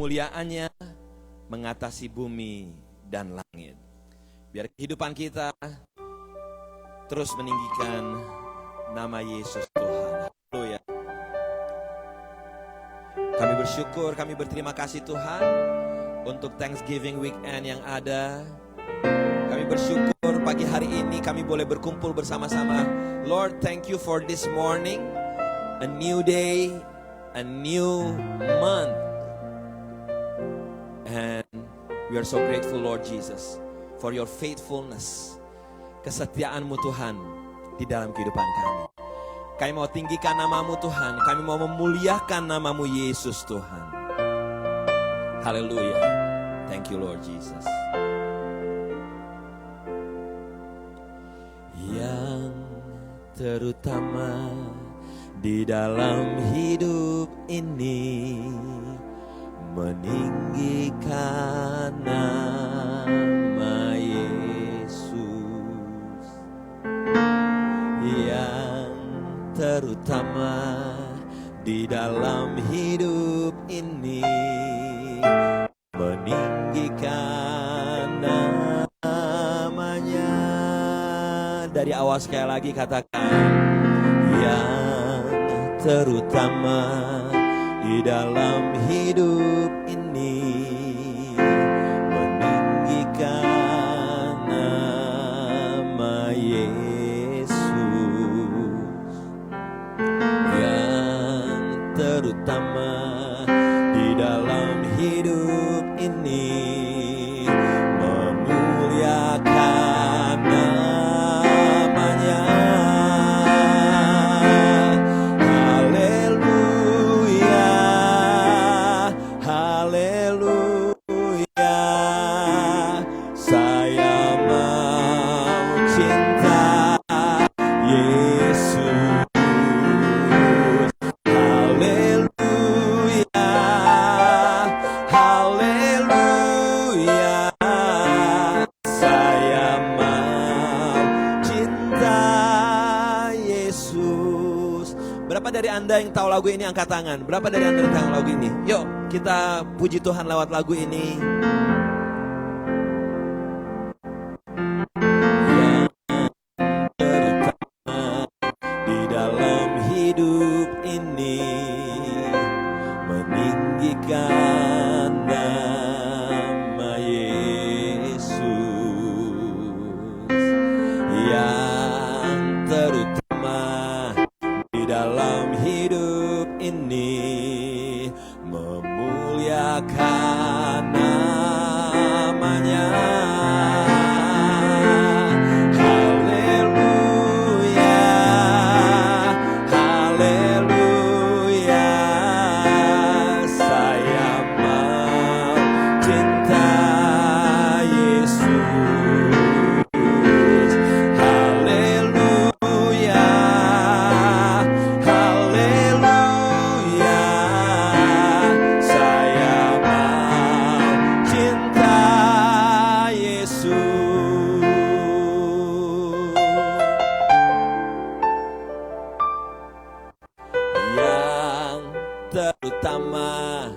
kemuliaannya mengatasi bumi dan langit. Biar kehidupan kita terus meninggikan nama Yesus Tuhan. Haleluya. Kami bersyukur, kami berterima kasih Tuhan untuk Thanksgiving weekend yang ada. Kami bersyukur pagi hari ini kami boleh berkumpul bersama-sama. Lord, thank you for this morning, a new day, a new month. And we are so grateful, Lord Jesus, for your faithfulness, kesetiaan-Mu Tuhan di dalam kehidupan kami. Kami mau tinggikan nama-Mu Tuhan, kami mau memuliakan nama-Mu Yesus Tuhan. Haleluya. Thank you Lord Jesus. Yang terutama di dalam hidup ini, meninggikan nama Yesus. Yang terutama di dalam hidup ini, meninggikan namanya. Dari awal sekali lagi katakan, yang terutama di dalam hidup ini, meninggikan nama Yesus. Yang terutama di dalam hidup ini, memuliakan namanya. Haleluya, haleluya. Saya mau cinta Yesus. Haleluya, haleluya. Saya mau cinta Yesus. Berapa dari Anda yang tahu lagu ini angkat tangan? Berapa dari Anda yang tahu lagu ini? Yuk kita puji Tuhan lewat lagu ini. Yang terutama di dalam hidup ini, meninggikan nama Yesus. Yang terutama di dalam hidup ini, memuliakan namanya. Haleluya, haleluya. Saya mau cinta Yesus. Haleluya, haleluya. Saya mau cinta Yesus. Yang terutama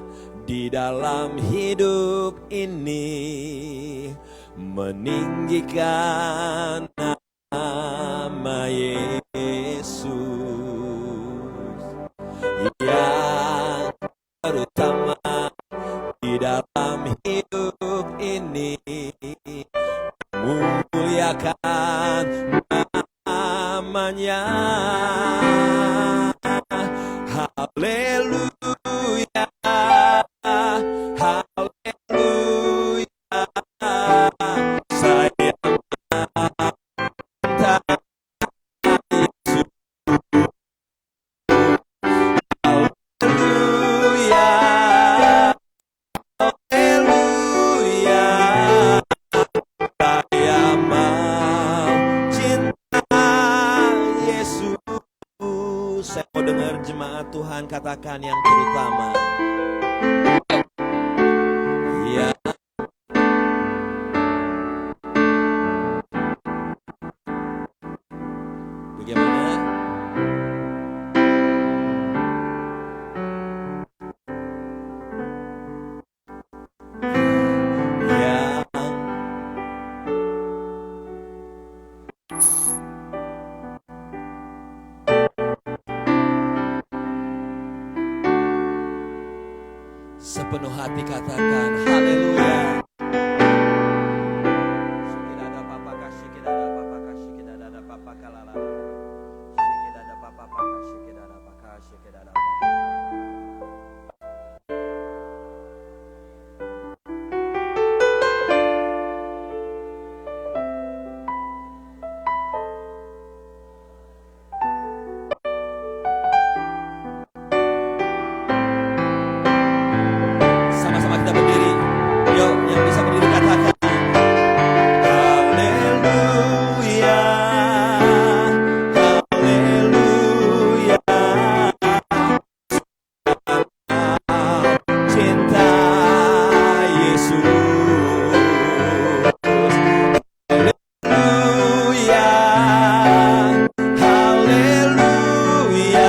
di dalam hidup ini, meninggikan nama Yesus. Yang terutama di dalam hidup ini, memuliakan namanya. Haleluya, haleluya. Saya cinta Yesus. Haleluya, haleluya. Saya mau cinta Yesus. Saya mau dengar jemaat Tuhan katakan yang terutama. Ya. Bagaimana? Sepenuh hati katakan haleluya. Sama-sama kita berdiri. Yuk, yang bisa berdiri katakan haleluya. Haleluya. Cinta Yesus. Haleluya. Haleluya.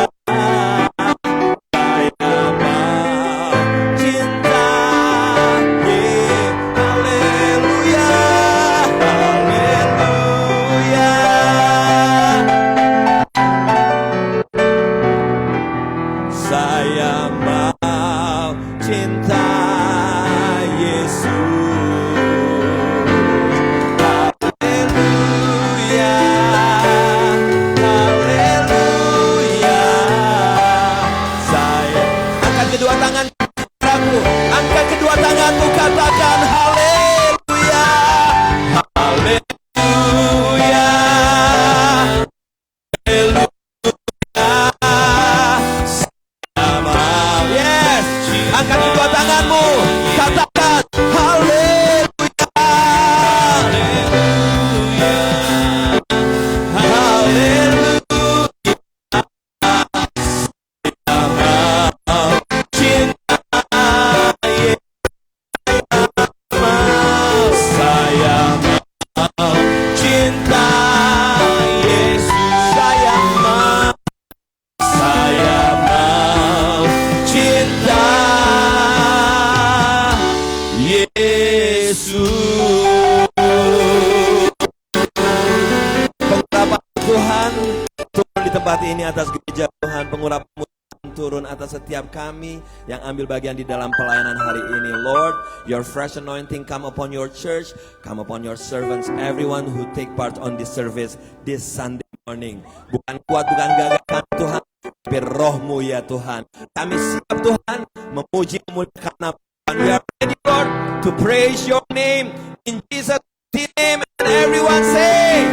Saya mau cinta Yesus. Haleluya. Haleluya. Saya angkat kedua tangan kamu, angkat kedua tanganmu, katakan haleluya. Haleluya. Haleluya. Yes, angkat kedua tanganmu, katakan haleluya. Haleluya. Saya mau cinta Yesus. Saya mau cinta Yesus. Pengurapan Tuhan turun di tempat ini atas gereja Tuhan. Pengurapan turun atas setiap kami yang ambil bagian di dalam pelayanan hari ini. Lord, your fresh anointing come upon your church, come upon your servants, everyone who take part on this service this Sunday morning. Bukan kuat, bukan gagah kami Tuhan, tapi rohmu ya Tuhan. Kami siap Tuhan memuji memuliakan nama Tuhan. We are ready Lord to praise your name in Jesus' name, and everyone say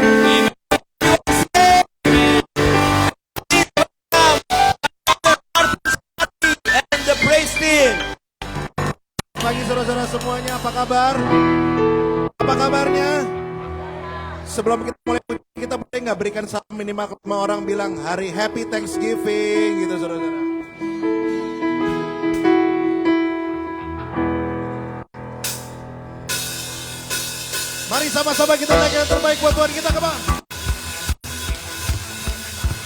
and the praise team. Pagi saudara-saudara semuanya, apa kabar? Apa kabarnya? Sebelum kita mulai, kita boleh nggak berikan salam minimal ke 5 orang, bilang hari Happy Thanksgiving gitu saudara-saudara. Mari sama-sama kita naik yang terbaik buat Tuhan kita, kemana?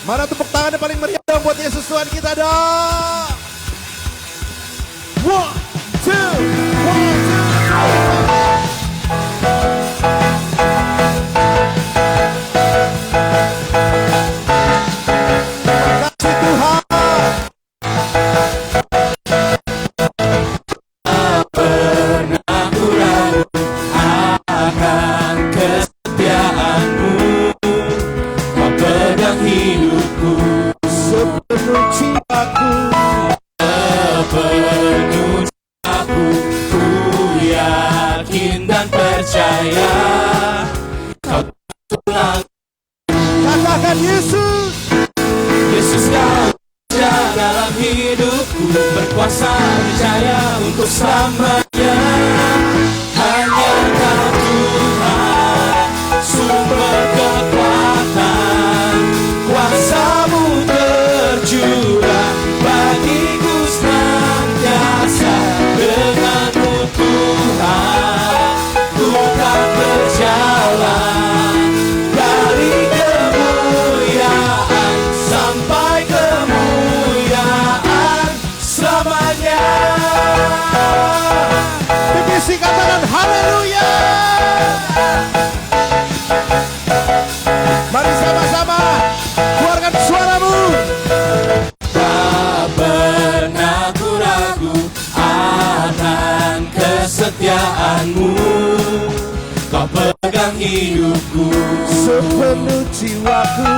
Mana tepuk tangan yang paling meriah dong buat Yesus Tuhan kita dong. 1, 2, percaya kau pulang. Katakan Yesus. Yesus kau dalam hidupku, berkuasa percaya untuk selamanya. Hanya kau Tuhan, sumber kekuatan, kuasamu tercurah bagiku senantiasa. Denganmu Tuhan, ku tak berjalan dari kemuliaan sampai kemuliaan selamanya. kemuliaan-Mu. Kau pegang hidupku sepenuh jiwaku,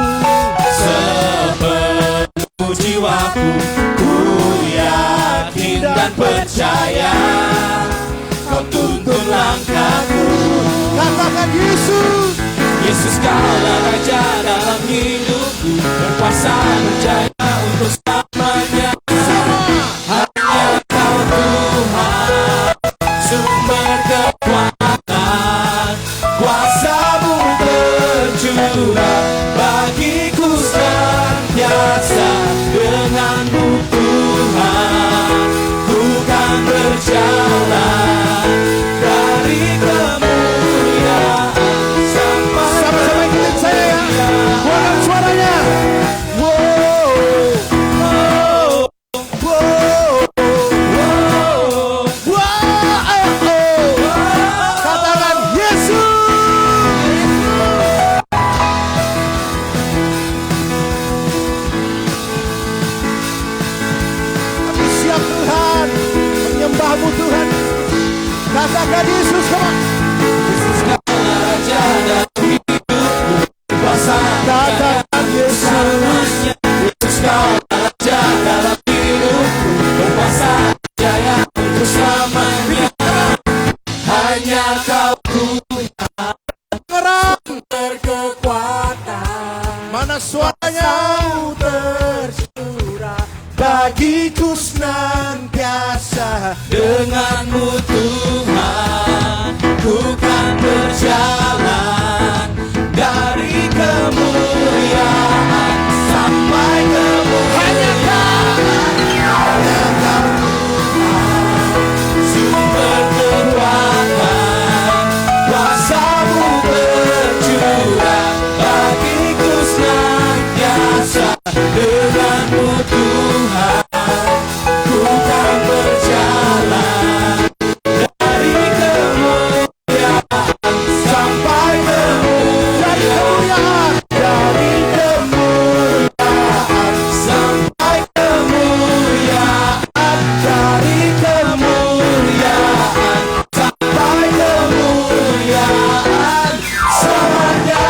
sepenuh jiwaku. Ku yakin dan percaya Kau tuntun langkahku. katakan Yesus. Yesus, Kaulah Raja dalam hidupku, berkuasa berjaya untuk selamanya. Hanya Kau Tuhan, sumber kekuatan, kuasa-Mu tercurah bagiku senantiasa. Dengan-Mu Tuhan, ku kan berjalan dari kemuliaan sampai Sama-sama ikutin saya ya. Keluarkan suaranya. Wow, wow, wow, wow. Katakan Yesus. Kami siap Tuhan, menyembah-Mu Tuhan. Katakan Yesus, come on. Yesus, Kaulah Raja dalam hidupku, berkuasa Katakan Yesus. Yesus, Kaulah Raja dalam hidupku, berkuasa berjaya untuk selamanya. Hanya Kau Tuhan, Ngerang. berkekuatan, Mana suaranya? tercurah Bagiku senantiasa. dengan-Mu Tuhan, ku kan berjalan dari kemuliaan sampai kemuliaan. Hanya Kau Tuhan, sumber kekuatan, kuasa-Mu bercurah bagiku senantiasa. Dengan-Mu Tuhan, ku kan berjalan dari kemuliaan sampai kemuliaan, dari kemuliaan sampai kemuliaan, dari kemuliaan sampai kemuliaan selamanya.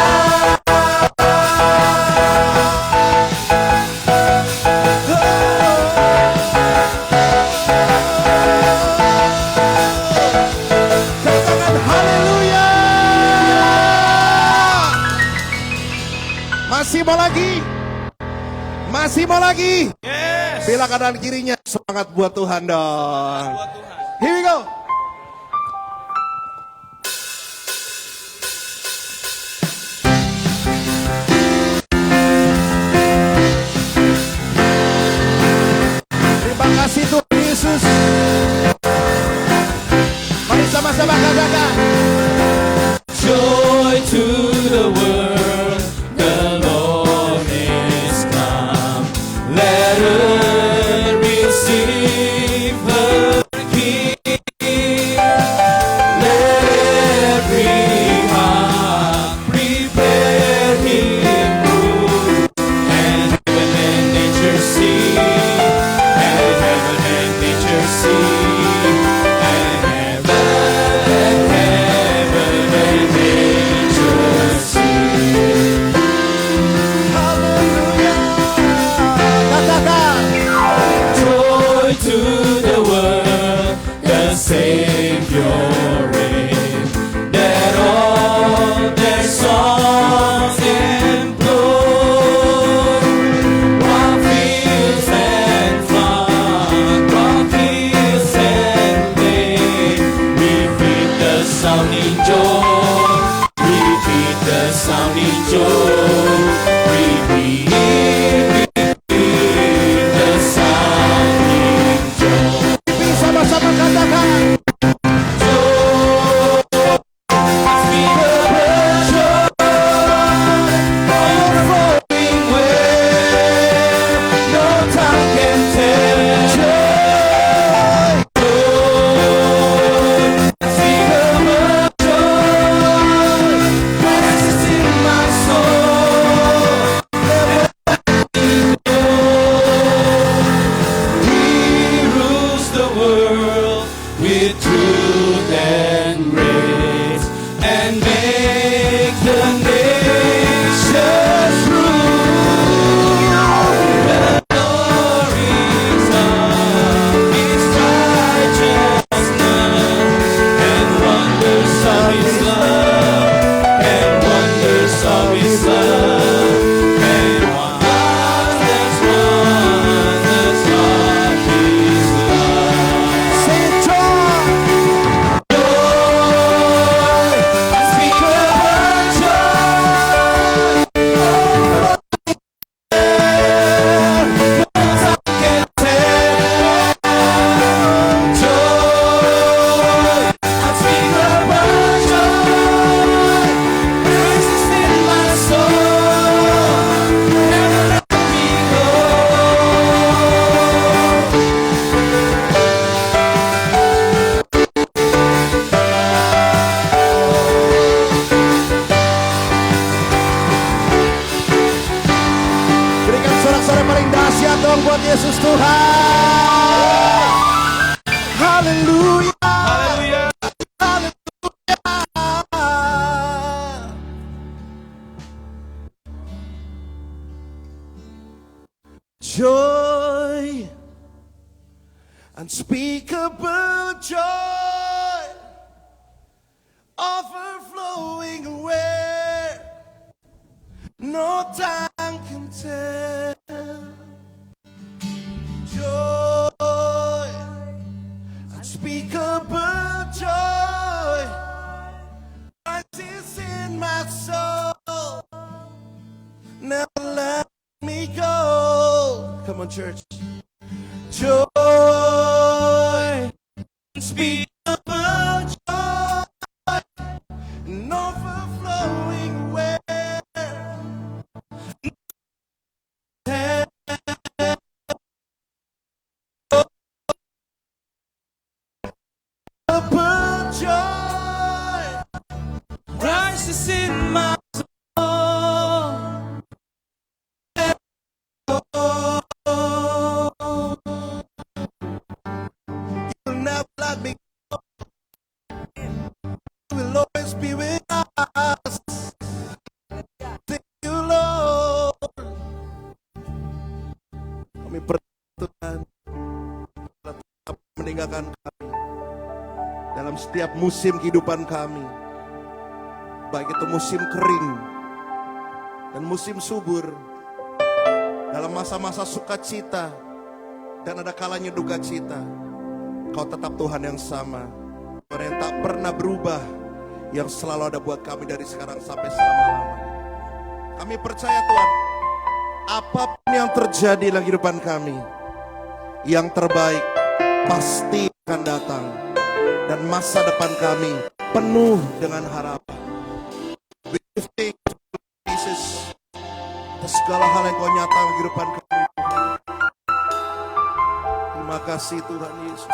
Katakan haleluya. Masih mau lagi? Masih mau lagi? Yes. Bila kanan kirinya semangat buat Tuhan dong. Here we go. Terima kasih Tuhan Yesus. Mari sama-sama katakan. Joy to the world, the Lord is come. Let earth receive her King. Let every heart prepare Him room. And heaven and nature see, and heaven and nature see, and heaven and nature see. Haleluya. Katakan. Joy to the world, the Savior reigns. Let all their songs implore. While fields and flood, while fields and plain, repeat the sounding joy, repeat the sounding joy, repeat the sounding joy. Sama-sama katakan. With truth and unspeakable joy, overflowing away, no time can tell. Joy, unspeakable joy, rises in my soul, never let me go. Come on, church. Joy, unspeakable joy, and overflowing away. Joy rises in my soul. You'll never let me go. You will always be with us. Thank you, Lord. Kami bertuhan tetap meninggalkan kami dalam setiap musim kehidupan kami, baik itu musim kering dan musim subur, dalam masa-masa sukacita dan ada kalanya duka cita. Kau tetap Tuhan yang sama, Tuhan yang tak pernah berubah, yang selalu ada buat kami dari sekarang sampai selama-lamanya. Kami percaya Tuhan, apapun yang terjadi dalam kehidupan kami, yang terbaik pasti akan datang. Dan masa depan kami penuh dengan harapan. We give thanks to Jesus atas segala hal yang kau nyatakan di kehidupan kami. Terima kasih Tuhan Yesus.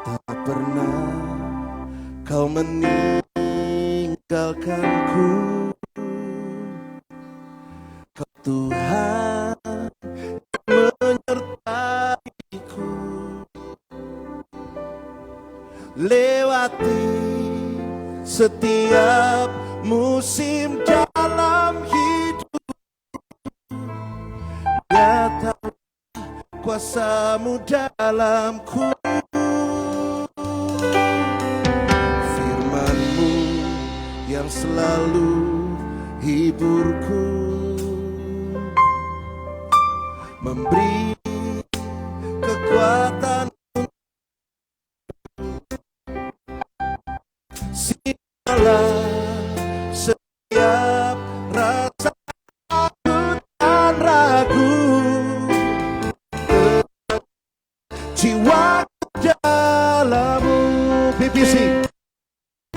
Tak pernah kau meninggalkanku, kau Tuhan menyertaiku, lewati setiap musim dalam hidup. Nyata kuasa-Mu dalamku, firman-Mu yang selalu hiburku, memberi kekuatan. Sialah setiap rasa takut dan ragu, jiwa dalam-Mu. BBC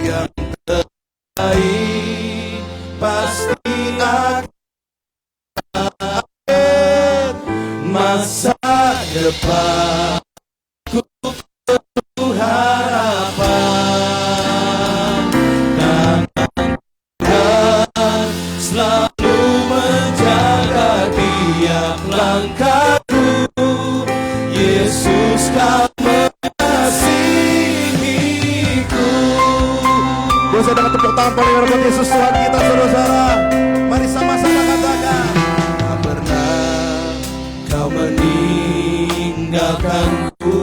yang terbaik pasti akan masa depan. Ku penuh harapan, tangan Tuhan selalu menjaga tiap langkahku. Yesus kau mengasihiku. Boleh saya dengan tepuk tangan paling buat Yesus Tuhan kita, saudara-saudara. Mari sama-sama katakan, tak pernah kau meninggalkanku,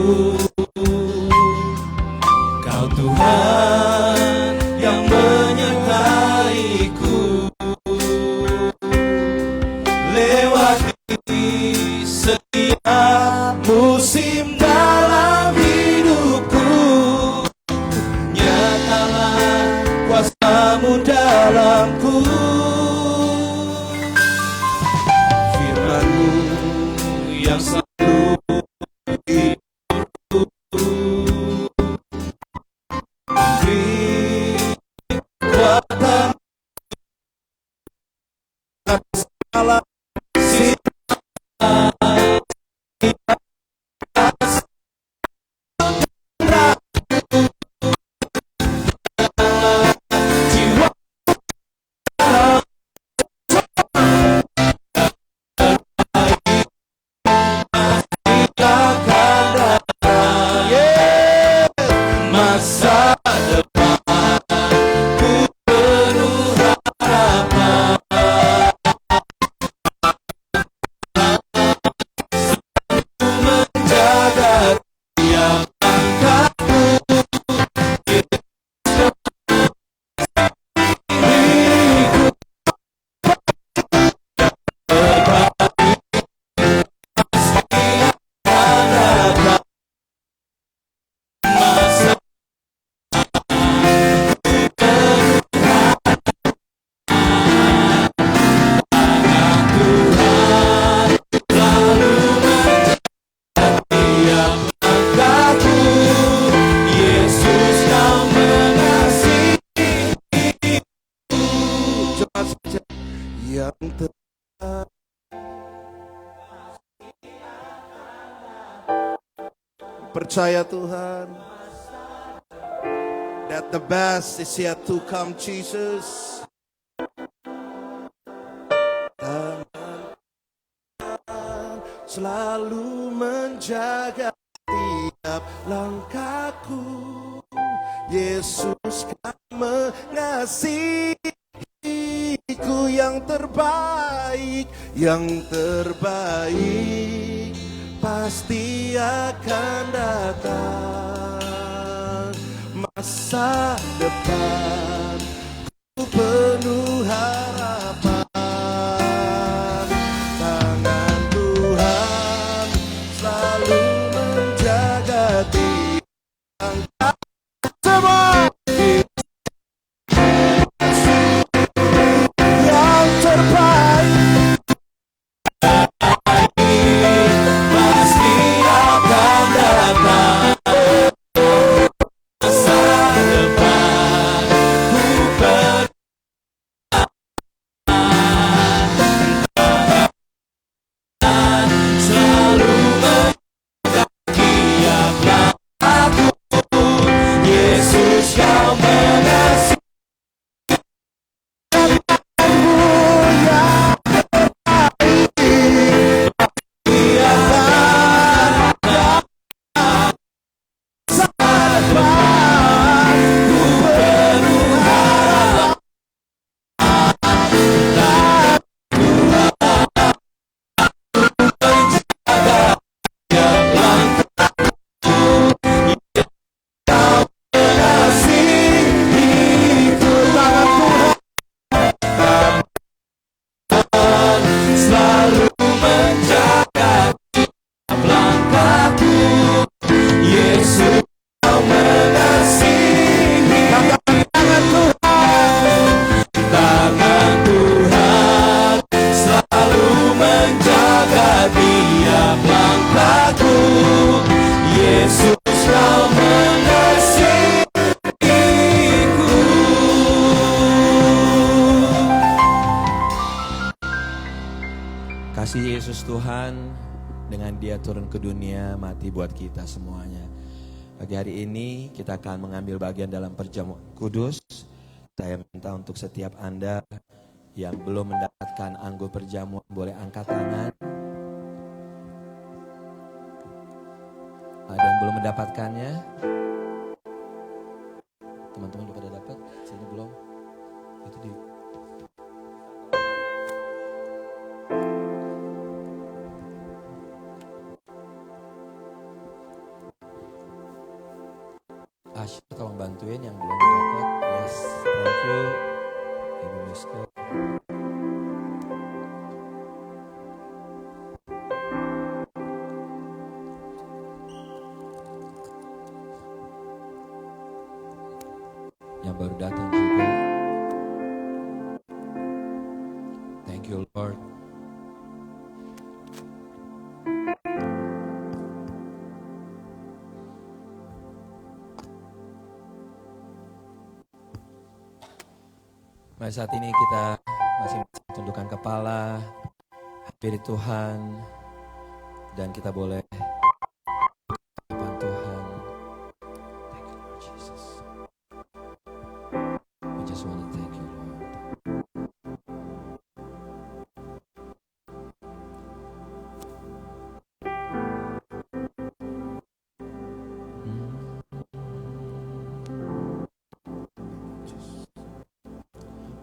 kau Tuhan yang menyertaiku, lewati setiap musim dalam hidupku. Nyatalah kuasa-Mu dalamku, firman-Mu yang selalu hiburku, memberi kekuatan segala situasi. Percaya Tuhan. That the best is yet to come, Jesus. Selalu menjaga tiap langkahku. Yesus kan mengasihiku yang terbaik, pasti akan datang. Masa depan ku penuh harapan. Tangan Tuhan selalu menjaga tiang semua yang terbaik. Pasti akan datang. Masa depan ku selalu tiap langkahku. Yesus kau mengasihi selalu menjaga tiap langkahku. Yesus kau mengasihi. Tangan Tuhan selalu menjaga tiap langkahku. Yesus kau mengasihiku. Kasih Yesus Tuhan, dengan Dia turun ke dunia, mati buat kita semuanya. Pagi hari ini kita akan mengambil bagian dalam perjamuan kudus. Saya minta untuk setiap Anda yang belum mendapatkan anggur perjamuan boleh angkat tangan. Ada yang belum mendapatkannya? Teman-teman udah pada dapat? Sini belum? Itu di Asya, tolong bantuin yang belum dapat. Yes, thank you Ibu Misko. Yang baru datang juga. Thank you Lord. Mari saat ini kita masih tundukkan kepala, hampiri Tuhan, dan kita boleh hadapan Tuhan. Thank you Lord Jesus. We just want to thank you Lord.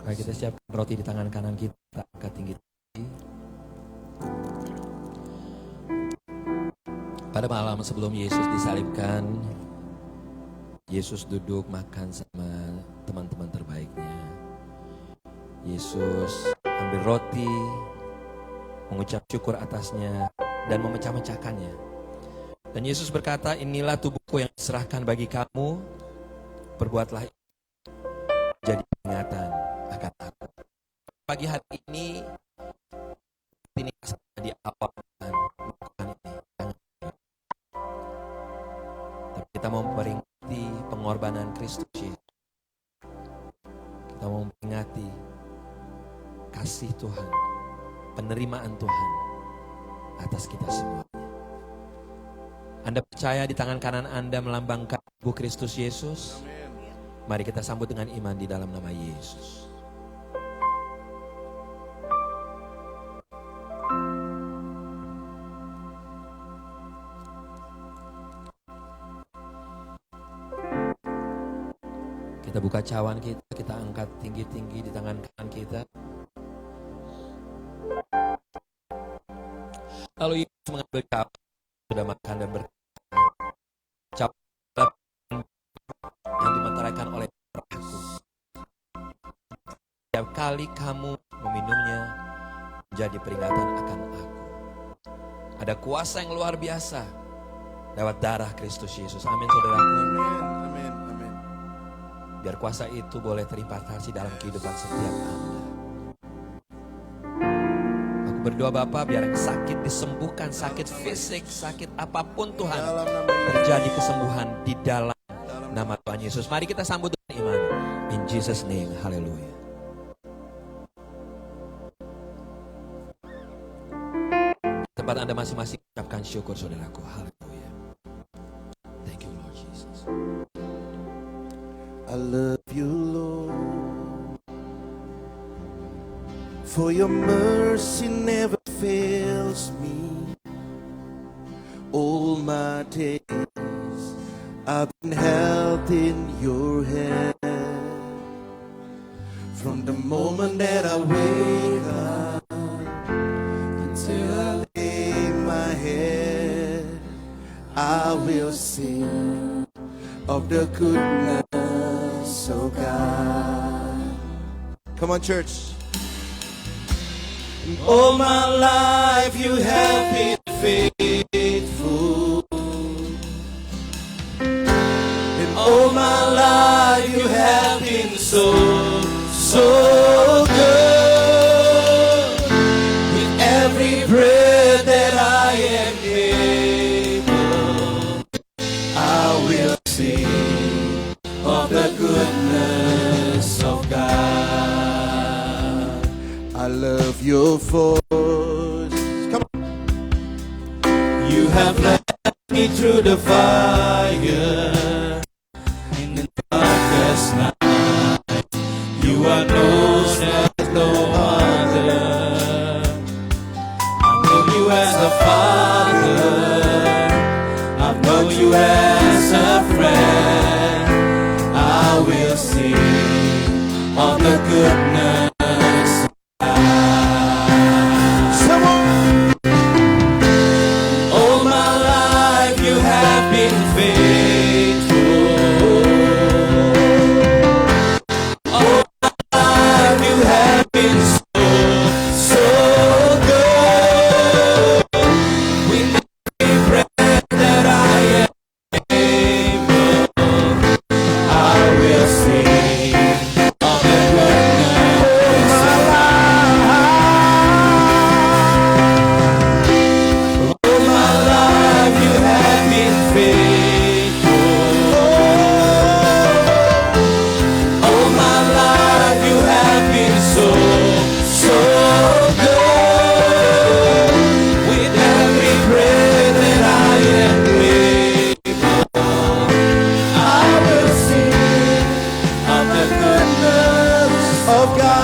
Mari kita siapkan roti di tangan kanan kita, angkat tinggi-tinggi. Pada malam sebelum Yesus disalibkan, Yesus duduk makan sama teman-teman terbaiknya. Yesus ambil roti, mengucap syukur atasnya, dan memecah-mecahkannya. Dan Yesus berkata, inilah tubuhku yang diserahkan bagi kamu, perbuatlah ini jadi peringatan akan aku. Pagi hari ini di awal dan bukan ini. Tapi kita mau memperingati pengorbanan Kristus Yesus. Kita mau memperingati kasih Tuhan, penerimaan Tuhan atas kita semua. Anda percaya di tangan kanan Anda melambangkan tubuh Kristus Yesus? Mari kita sambut dengan iman di dalam nama Yesus. Kita buka cawan kita angkat tinggi-tinggi di tangan kanan kita. Lalu Yesus mengambil cawan, sudah makan dan berkata, yang dimeteraikan oleh aku. Setiap kali kamu meminumnya, menjadi peringatan akan aku. Ada kuasa yang luar biasa lewat darah Kristus Yesus. Amin, saudaraku. Amin. Amin. Biar kuasa itu boleh terimpartasi dalam kehidupan setiap Anda. Aku berdoa Bapa, biar yang sakit disembuhkan, sakit fisik, sakit apapun Tuhan, terjadi kesembuhan di dalam nama Tuhan Yesus. Mari kita sambut dengan iman. In Jesus name, haleluya. Tempat Anda masing-masing ucapkan syukur saudaraku. Haleluya. Thank you Lord Jesus. I love you, Lord, for your mercy never fails me. All my days I've been held in your hand. From the moment that I wake up until I lay my head, I will sing of the goodness of God. Come on, church. All my life you have been faithful. And all my life you have been so good. With every breath that I am able, I will sing of the goodness of God. I love your voice. Come on. You have led me through the fire in the darkest night. You are known as no other. I know you as a father. I know you as a friend. I will sing of the goodness. All my life you have been faithful. All my life you have been so good. With every breath that I am able, I will sing of the goodness of God. All my life you have been faithful. All my life you have been so good. With every breath that I am able, I will sing of the goodness of God.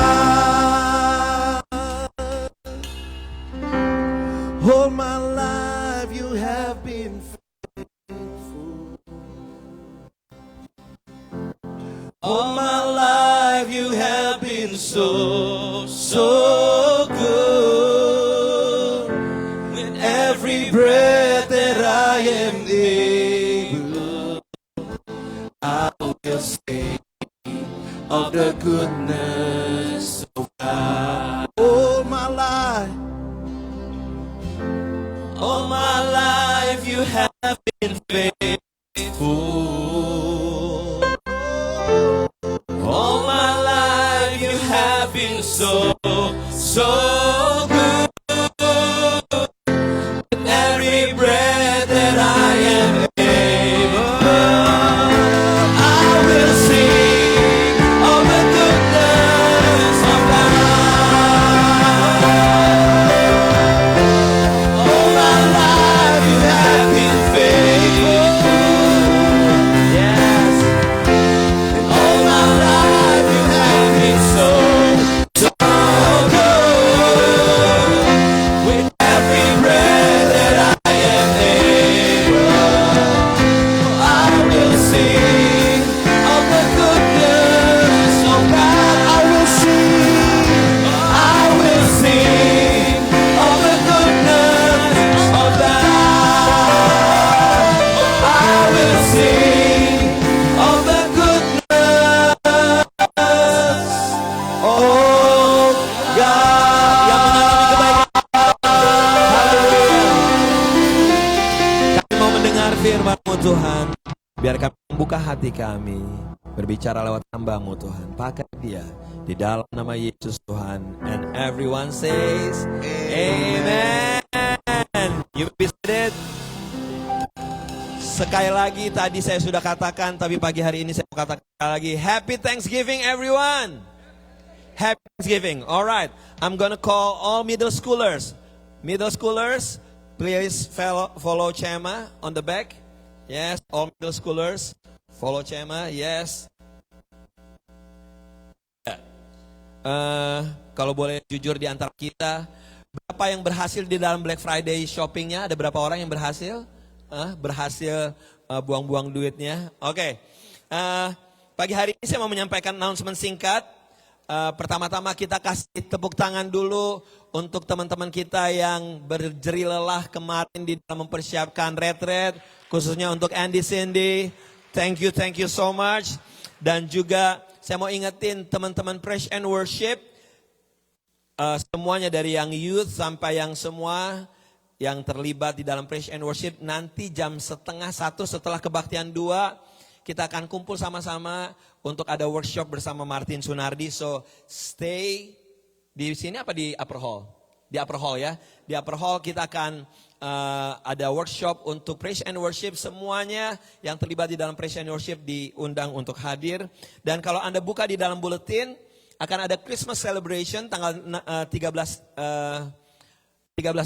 All my life you have been faithful. All my life you have been so good. With every breath that I am able, I will sing of the goodness of God. All my life you have been faithful. All my life you have been so good. With every breath that I am able, I will sing of the goodness of God. All my life you have been faithful. Biar kami membuka hati kami, berbicara lewat hamba-Mu Tuhan. Pakai dia di dalam nama Yesus Tuhan. And everyone says, Amen. You be seated. Sekali lagi tadi saya sudah katakan, tapi pagi hari ini saya mau katakan lagi. Happy Thanksgiving everyone. Happy Thanksgiving. Alright, I'm gonna call all middle schoolers. Middle schoolers, please follow Chema on the back. Yes, all middle schoolers, follow Chema. Yes. Kalau boleh jujur di antara kita, berapa yang berhasil di dalam Black Friday shoppingnya? Ada berapa orang yang berhasil? Berhasil buang-buang duitnya? Oke. Pagi hari ini saya mau menyampaikan announcement singkat. Pertama-tama kita kasih tepuk tangan dulu untuk teman-teman kita yang berjeri lelah kemarin di dalam mempersiapkan retret, khususnya untuk Andy Cindy. Thank you so much. Dan juga saya mau ingetin teman-teman Praise and Worship, semuanya dari yang youth sampai yang semua yang terlibat di dalam Praise and Worship, nanti jam 12:30 setelah kebaktian 2, kita akan kumpul sama-sama untuk ada workshop bersama Martin Sunardi. So stay di sini apa di Upper Hall? Di Upper Hall ya. Di Upper Hall kita akan ada workshop untuk Praise and Worship. Semuanya yang terlibat di dalam Praise and Worship diundang untuk hadir. Dan kalau Anda buka di dalam buletin, akan ada Christmas Celebration tanggal 13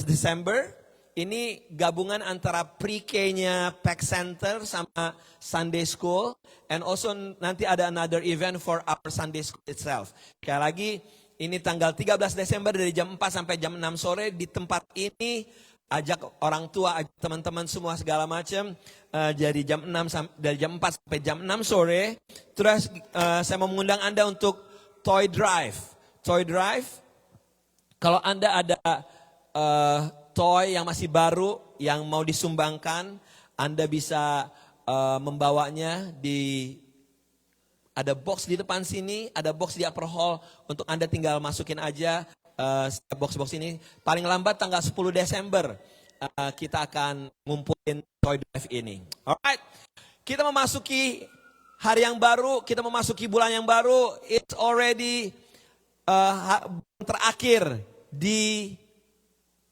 Desember. Ini gabungan antara pre-K-nya Pack Center sama Sunday School. And also nanti ada another event for our Sunday School itself. Sekali lagi, ini tanggal 13 Desember dari jam 4 sampai jam 6 sore. Di tempat ini, ajak orang tua, ajak teman-teman semua segala macam. Dari jam 4 sampai jam 6 sore. Terus saya mau mengundang Anda untuk Toy Drive. Toy Drive, kalau Anda ada toy yang masih baru, yang mau disumbangkan, Anda bisa membawanya ada box di depan sini, ada box di Upper Hall, untuk Anda tinggal masukin aja box-box ini. Paling lambat tanggal 10 Desember kita akan ngumpulin Toy Drive ini. Alright, kita memasuki hari yang baru, kita memasuki bulan yang baru. It's already terakhir di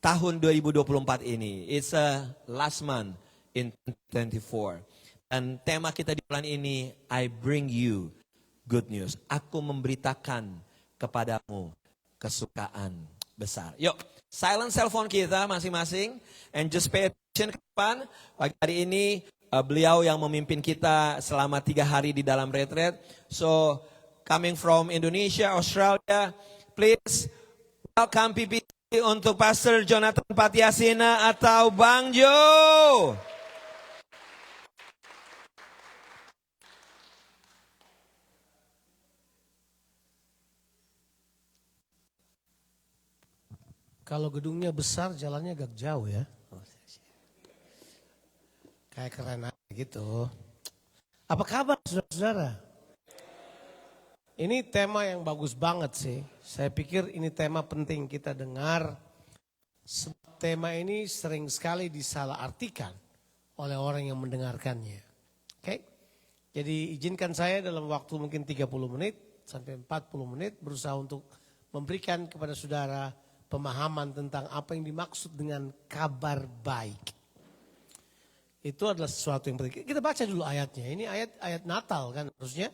tahun 2024 ini. It's a last month in 2024. Dan tema kita di bulan ini, I bring you good news. Aku memberitakan kepadamu kesukaan besar. Yuk, silent cellphone kita masing-masing. And just pay attention ke depan. Pagi hari ini beliau yang memimpin kita selama 3 hari di dalam retret. So, coming from Indonesia, Australia, please welcome PPT untuk Pastor Jonathan Patiasina atau Bang Jo. Kalau gedungnya besar, jalannya agak jauh ya. Kayak keren aja gitu. Apa kabar saudara-saudara? Ini tema yang bagus banget sih. Saya pikir ini tema penting kita dengar. Tema ini sering sekali disalahartikan oleh orang yang mendengarkannya. Oke? Jadi izinkan saya dalam waktu mungkin 30 menit sampai 40 menit berusaha untuk memberikan kepada saudara pemahaman tentang apa yang dimaksud dengan kabar baik. Itu adalah sesuatu yang penting. Kita baca dulu ayatnya. Ini ayat Natal kan harusnya.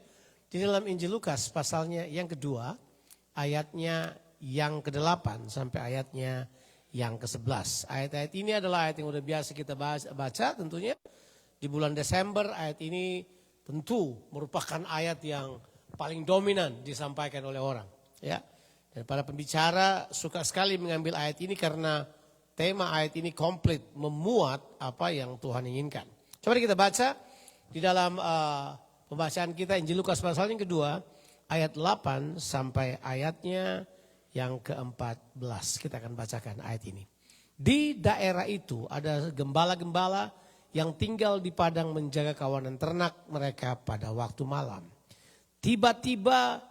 Di dalam Injil Lukas pasalnya yang kedua, ayatnya yang ke-8 sampai ayatnya yang ke-11. Ayat-ayat ini adalah ayat yang udah biasa kita baca tentunya. Di bulan Desember ayat ini tentu merupakan ayat yang paling dominan disampaikan oleh orang. Ya. Dan para pembicara suka sekali mengambil ayat ini karena tema ayat ini komplit memuat apa yang Tuhan inginkan. Coba kita baca di dalam pembacaan kita Injil Lukas pasal yang kedua ayat 8 sampai ayatnya yang ke-14. Kita akan bacakan ayat ini. Di daerah itu ada gembala-gembala yang tinggal di padang menjaga kawanan ternak mereka pada waktu malam. Tiba-tiba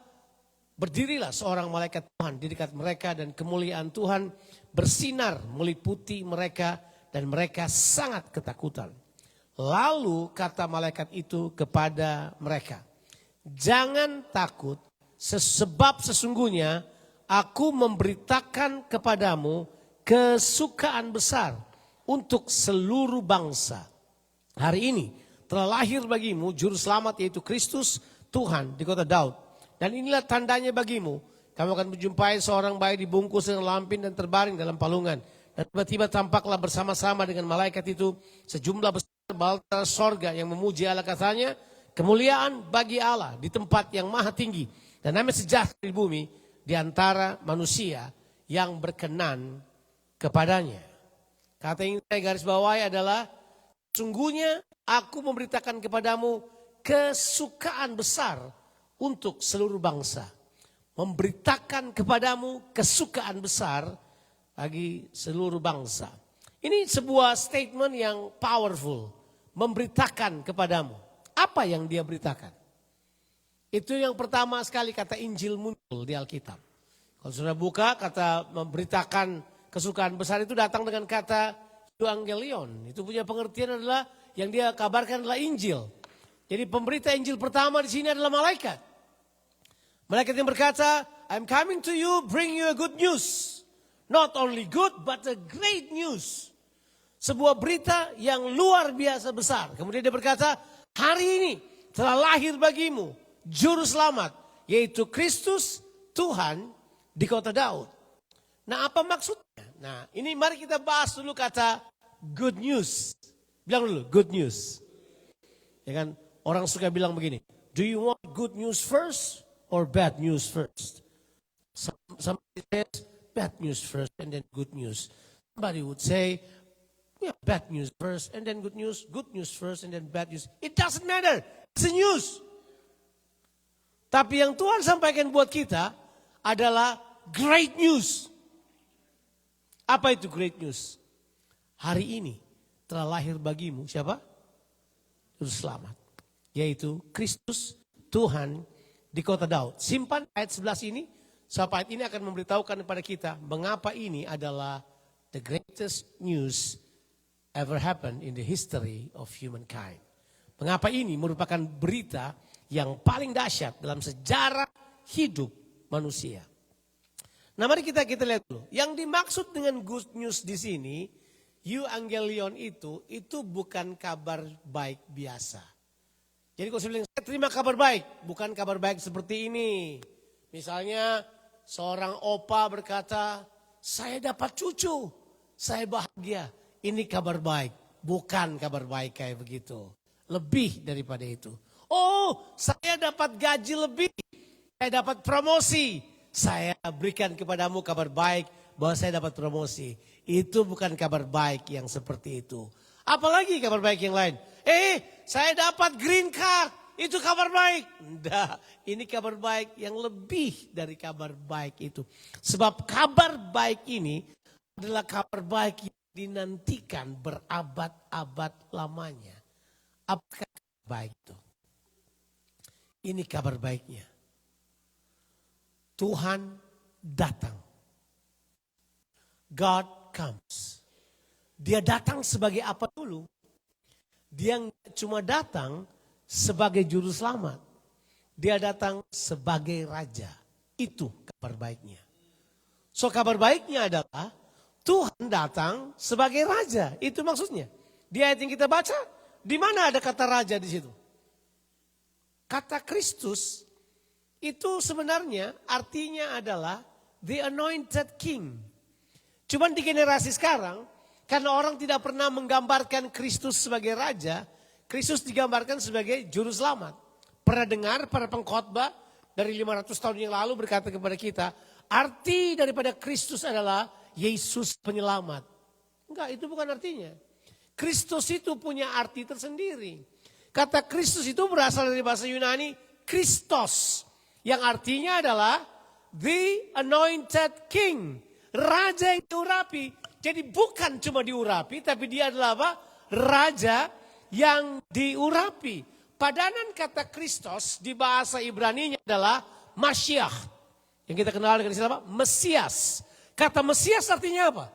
berdirilah seorang malaikat Tuhan di dekat mereka dan kemuliaan Tuhan bersinar meliputi mereka dan mereka sangat ketakutan. Lalu kata malaikat itu kepada mereka, jangan takut, sebab sesungguhnya aku memberitakan kepadamu kesukaan besar untuk seluruh bangsa. Hari ini telah lahir bagimu juru selamat, yaitu Kristus Tuhan di kota Daud. Dan inilah tandanya bagimu, kamu akan menjumpai seorang bayi dibungkus dengan lampin dan terbaring dalam palungan. Dan tiba-tiba tampaklah bersama-sama dengan malaikat itu sejumlah besar bala sorga yang memuji Allah, katanya, kemuliaan bagi Allah di tempat yang maha tinggi, dan damai sejahtera di bumi di antara manusia yang berkenan kepadanya. Kata yang saya garis bawahi adalah, sungguhnya aku memberitakan kepadamu kesukaan besar untuk seluruh bangsa. Memberitakan kepadamu kesukaan besar bagi seluruh bangsa. Ini sebuah statement yang powerful. Memberitakan kepadamu. Apa yang dia beritakan? Itu yang pertama sekali kata Injil muncul di Alkitab. Kalau sudah buka kata memberitakan kesukaan besar itu datang dengan kata Evangelion. Itu punya pengertian adalah yang dia kabarkan adalah Injil. Jadi pemberita Injil pertama di sini adalah malaikat. Malaikat yang berkata, I'm coming to you, bring you a good news. Not only good, but a great news. Sebuah berita yang luar biasa besar. Kemudian dia berkata, hari ini telah lahir bagimu juru selamat, yaitu Kristus Tuhan di kota Daud. Nah, apa maksudnya? Nah, ini mari kita bahas dulu kata good news. Bilang dulu, good news. Ya kan, orang suka bilang begini, do you want good news first or bad news first? Somebody says bad news first and then good news. Somebody would say, yeah, bad news first and then good news first and then bad news. It doesn't matter, it's a news. Tapi yang Tuhan sampaikan buat kita adalah great news. Apa itu great news? Hari ini telah lahir bagimu siapa? Juru selamat, yaitu Kristus Tuhan di kota Daud. Simpan ayat 11 ini, sebab ayat ini akan memberitahukan kepada kita mengapa ini adalah the greatest news ever happened in the history of humankind. Mengapa ini merupakan berita yang paling dahsyat dalam sejarah hidup manusia. Nah, mari kita lihat dulu. Yang dimaksud dengan good news di sini, Evangelion itu bukan kabar baik biasa. Jadi kalau saya bilang, saya terima kabar baik, bukan kabar baik seperti ini. Misalnya seorang opa berkata, saya dapat cucu, saya bahagia. Ini kabar baik, bukan kabar baik kayak begitu. Lebih daripada itu. Oh, saya dapat gaji lebih, saya dapat promosi. Saya berikan kepadamu kabar baik bahwa saya dapat promosi. Itu bukan kabar baik yang seperti itu. Apalagi kabar baik yang lain. Saya dapat green card, itu kabar baik. Enggak, ini kabar baik yang lebih dari kabar baik itu. Sebab kabar baik ini adalah kabar baik yang dinantikan berabad-abad lamanya. Apakah kabar baik itu? Ini kabar baiknya. Tuhan datang. God comes. Dia datang sebagai apa dulu? Dia cuma datang sebagai juru selamat. Dia datang sebagai raja. Itu kabar baiknya. So kabar baiknya adalah Tuhan datang sebagai raja. Itu maksudnya. Di ayat yang kita baca, di mana ada kata raja di situ? Kata Kristus itu sebenarnya artinya adalah the anointed king. Cuman di generasi sekarang, karena orang tidak pernah menggambarkan Kristus sebagai raja, Kristus digambarkan sebagai juru selamat. Pernah dengar para pengkhotbah dari 500 tahun yang lalu berkata kepada kita, arti daripada Kristus adalah Yesus penyelamat. Enggak, itu bukan artinya. Kristus itu punya arti tersendiri. Kata Kristus itu berasal dari bahasa Yunani Christos, yang artinya adalah the anointed king, raja yang diurapi. Jadi bukan cuma diurapi, tapi dia adalah apa? Raja yang diurapi. Padanan kata Kristos di bahasa Ibrani adalah Mashiach, yang kita kenal dengan istilah apa? Mesias. Kata Mesias artinya apa?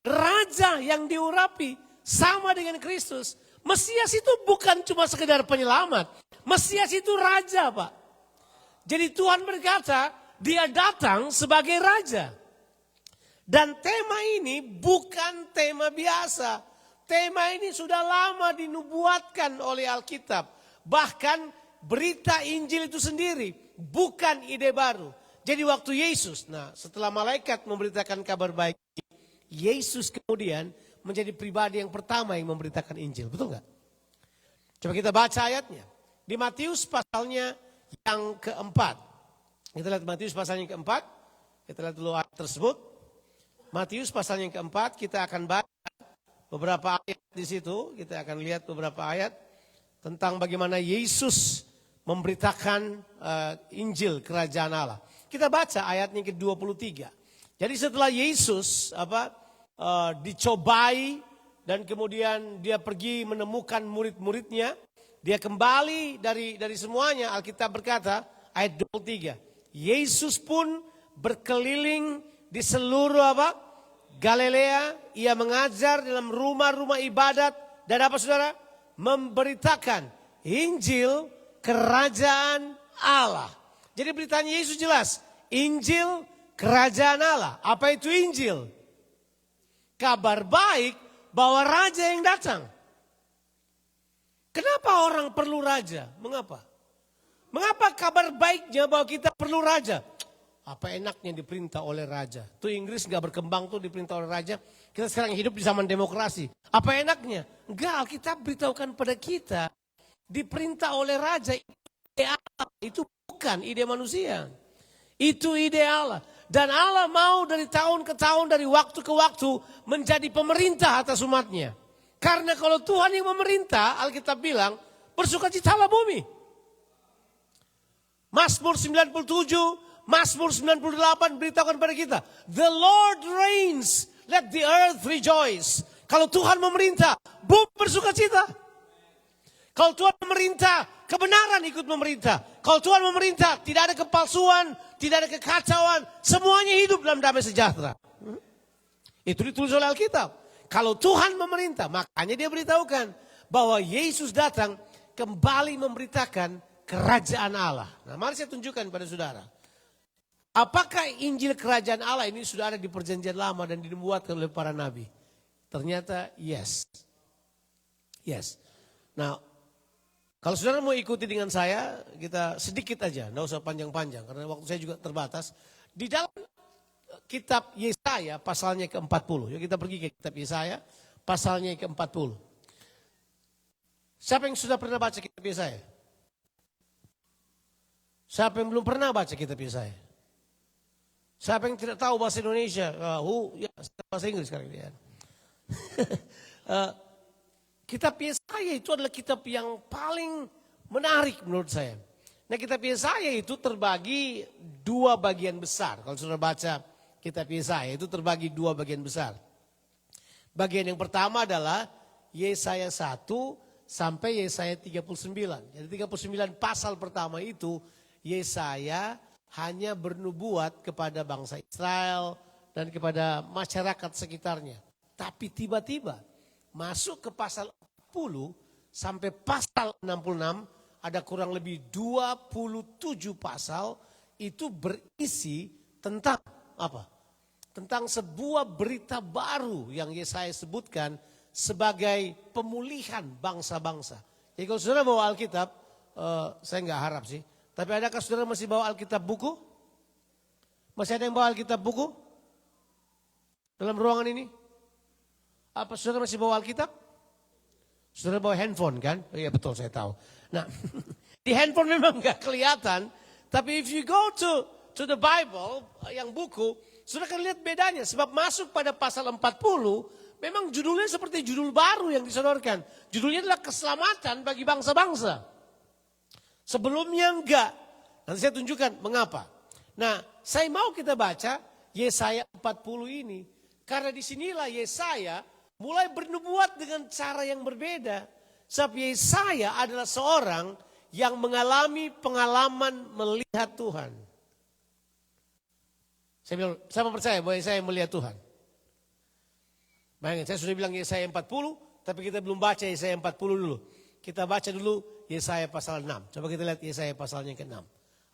Raja yang diurapi, sama dengan Kristus. Mesias itu bukan cuma sekedar penyelamat. Mesias itu raja, Pak. Jadi Tuhan berkata, dia datang sebagai raja. Dan tema ini bukan tema biasa. Tema ini sudah lama dinubuatkan oleh Alkitab. Bahkan berita Injil itu sendiri bukan ide baru. Jadi waktu Yesus, setelah malaikat memberitakan kabar baik, Yesus kemudian menjadi pribadi yang pertama yang memberitakan Injil. Betul nggak? Coba kita baca ayatnya. Di Matius pasalnya yang keempat. Kita lihat Matius pasalnya yang keempat. Kita lihat dulu ayat tersebut. Matius pasalnya yang keempat, kita akan baca beberapa ayat di situ. Kita akan lihat beberapa ayat tentang bagaimana Yesus memberitakan Injil Kerajaan Allah. Kita baca ayatnya ke-23. Jadi setelah Yesus dicobai dan kemudian dia pergi menemukan murid-muridnya, dia kembali dari semuanya. Alkitab berkata ayat 23. Yesus pun berkeliling di seluruh Galilea, ia mengajar dalam rumah-rumah ibadat dan saudara? Memberitakan Injil Kerajaan Allah. Jadi beritanya Yesus jelas, Injil Kerajaan Allah. Apa itu Injil? Kabar baik bahwa raja yang datang. Kenapa orang perlu raja? Mengapa? Mengapa kabar baiknya bahwa kita perlu raja? Apa enaknya diperintah oleh raja? Tuh Inggris gak berkembang tuh diperintah oleh raja. Kita sekarang hidup di zaman demokrasi. Apa enaknya? Enggak, Alkitab beritahukan pada kita. Diperintah oleh raja, ide Allah. Itu bukan ide manusia. Itu ide Allah. Dan Allah mau dari tahun ke tahun, dari waktu ke waktu menjadi pemerintah atas umatnya. Karena kalau Tuhan yang memerintah, Alkitab bilang, bersukacitalah bumi. Mazmur 97, Mazmur 98 beritahukan pada kita, the Lord reigns, let the earth rejoice. Kalau Tuhan memerintah, bumi bersukacita. Kalau Tuhan memerintah, kebenaran ikut memerintah. Kalau Tuhan memerintah, tidak ada kepalsuan, tidak ada kekacauan, semuanya hidup dalam damai sejahtera. Itu ditulis oleh Alkitab. Kalau Tuhan memerintah, makanya dia beritahukan bahwa Yesus datang kembali memberitakan kerajaan Allah. Nah, mari saya tunjukkan pada saudara. Apakah Injil Kerajaan Allah ini sudah ada di perjanjian lama dan dibuatkan oleh para nabi? Ternyata yes. Yes. Nah, kalau saudara mau ikuti dengan saya, kita sedikit aja, enggak usah panjang-panjang karena waktu saya juga terbatas. Di dalam kitab Yesaya pasalnya ke-40. Yuk kita pergi ke kitab Yesaya pasalnya ke-40. Siapa yang sudah pernah baca kitab Yesaya? Siapa yang belum pernah baca kitab Yesaya? Siapa yang tidak tahu bahasa Indonesia? Bahasa Inggris sekarang dia. Kitab Yesaya itu adalah kitab yang paling menarik menurut saya. Nah, kitab Yesaya itu terbagi dua bagian besar. Kalau sudah baca kitab Yesaya itu terbagi dua bagian besar. Bagian yang pertama adalah Yesaya 1 sampai Yesaya 39. Jadi 39 pasal pertama itu Yesaya hanya bernubuat kepada bangsa Israel dan kepada masyarakat sekitarnya. Tapi tiba-tiba masuk ke pasal 40 sampai pasal 66 ada kurang lebih 27 pasal itu berisi tentang apa? Tentang sebuah berita baru yang Yesaya sebutkan sebagai pemulihan bangsa-bangsa. Jadi kalau saudara bawa Alkitab, saya nggak harap sih. Tapi adakah saudara masih bawa Alkitab buku? Masih ada yang bawa Alkitab buku? Dalam ruangan ini? Apa saudara masih bawa Alkitab? Saudara bawa handphone kan? Oh, iya betul saya tahu. Nah di handphone memang nggak kelihatan. Tapi if you go to the Bible, yang buku, saudara akan lihat bedanya. Sebab masuk pada pasal 40, memang judulnya seperti judul baru yang disodorkan. Judulnya adalah keselamatan bagi bangsa-bangsa. Sebelumnya enggak. Nanti saya tunjukkan mengapa. Nah, saya mau kita baca Yesaya 40 ini. Karena disinilah Yesaya mulai bernubuat dengan cara yang berbeda. Sebab Yesaya adalah seorang yang mengalami pengalaman melihat Tuhan. Saya percaya bahwa Yesaya melihat Tuhan. Bayangin, saya sudah bilang Yesaya 40, Tapi kita belum baca Yesaya 40 dulu. Kita baca dulu Yesaya pasal 6. Coba kita lihat Yesaya pasalnya yang ke-6.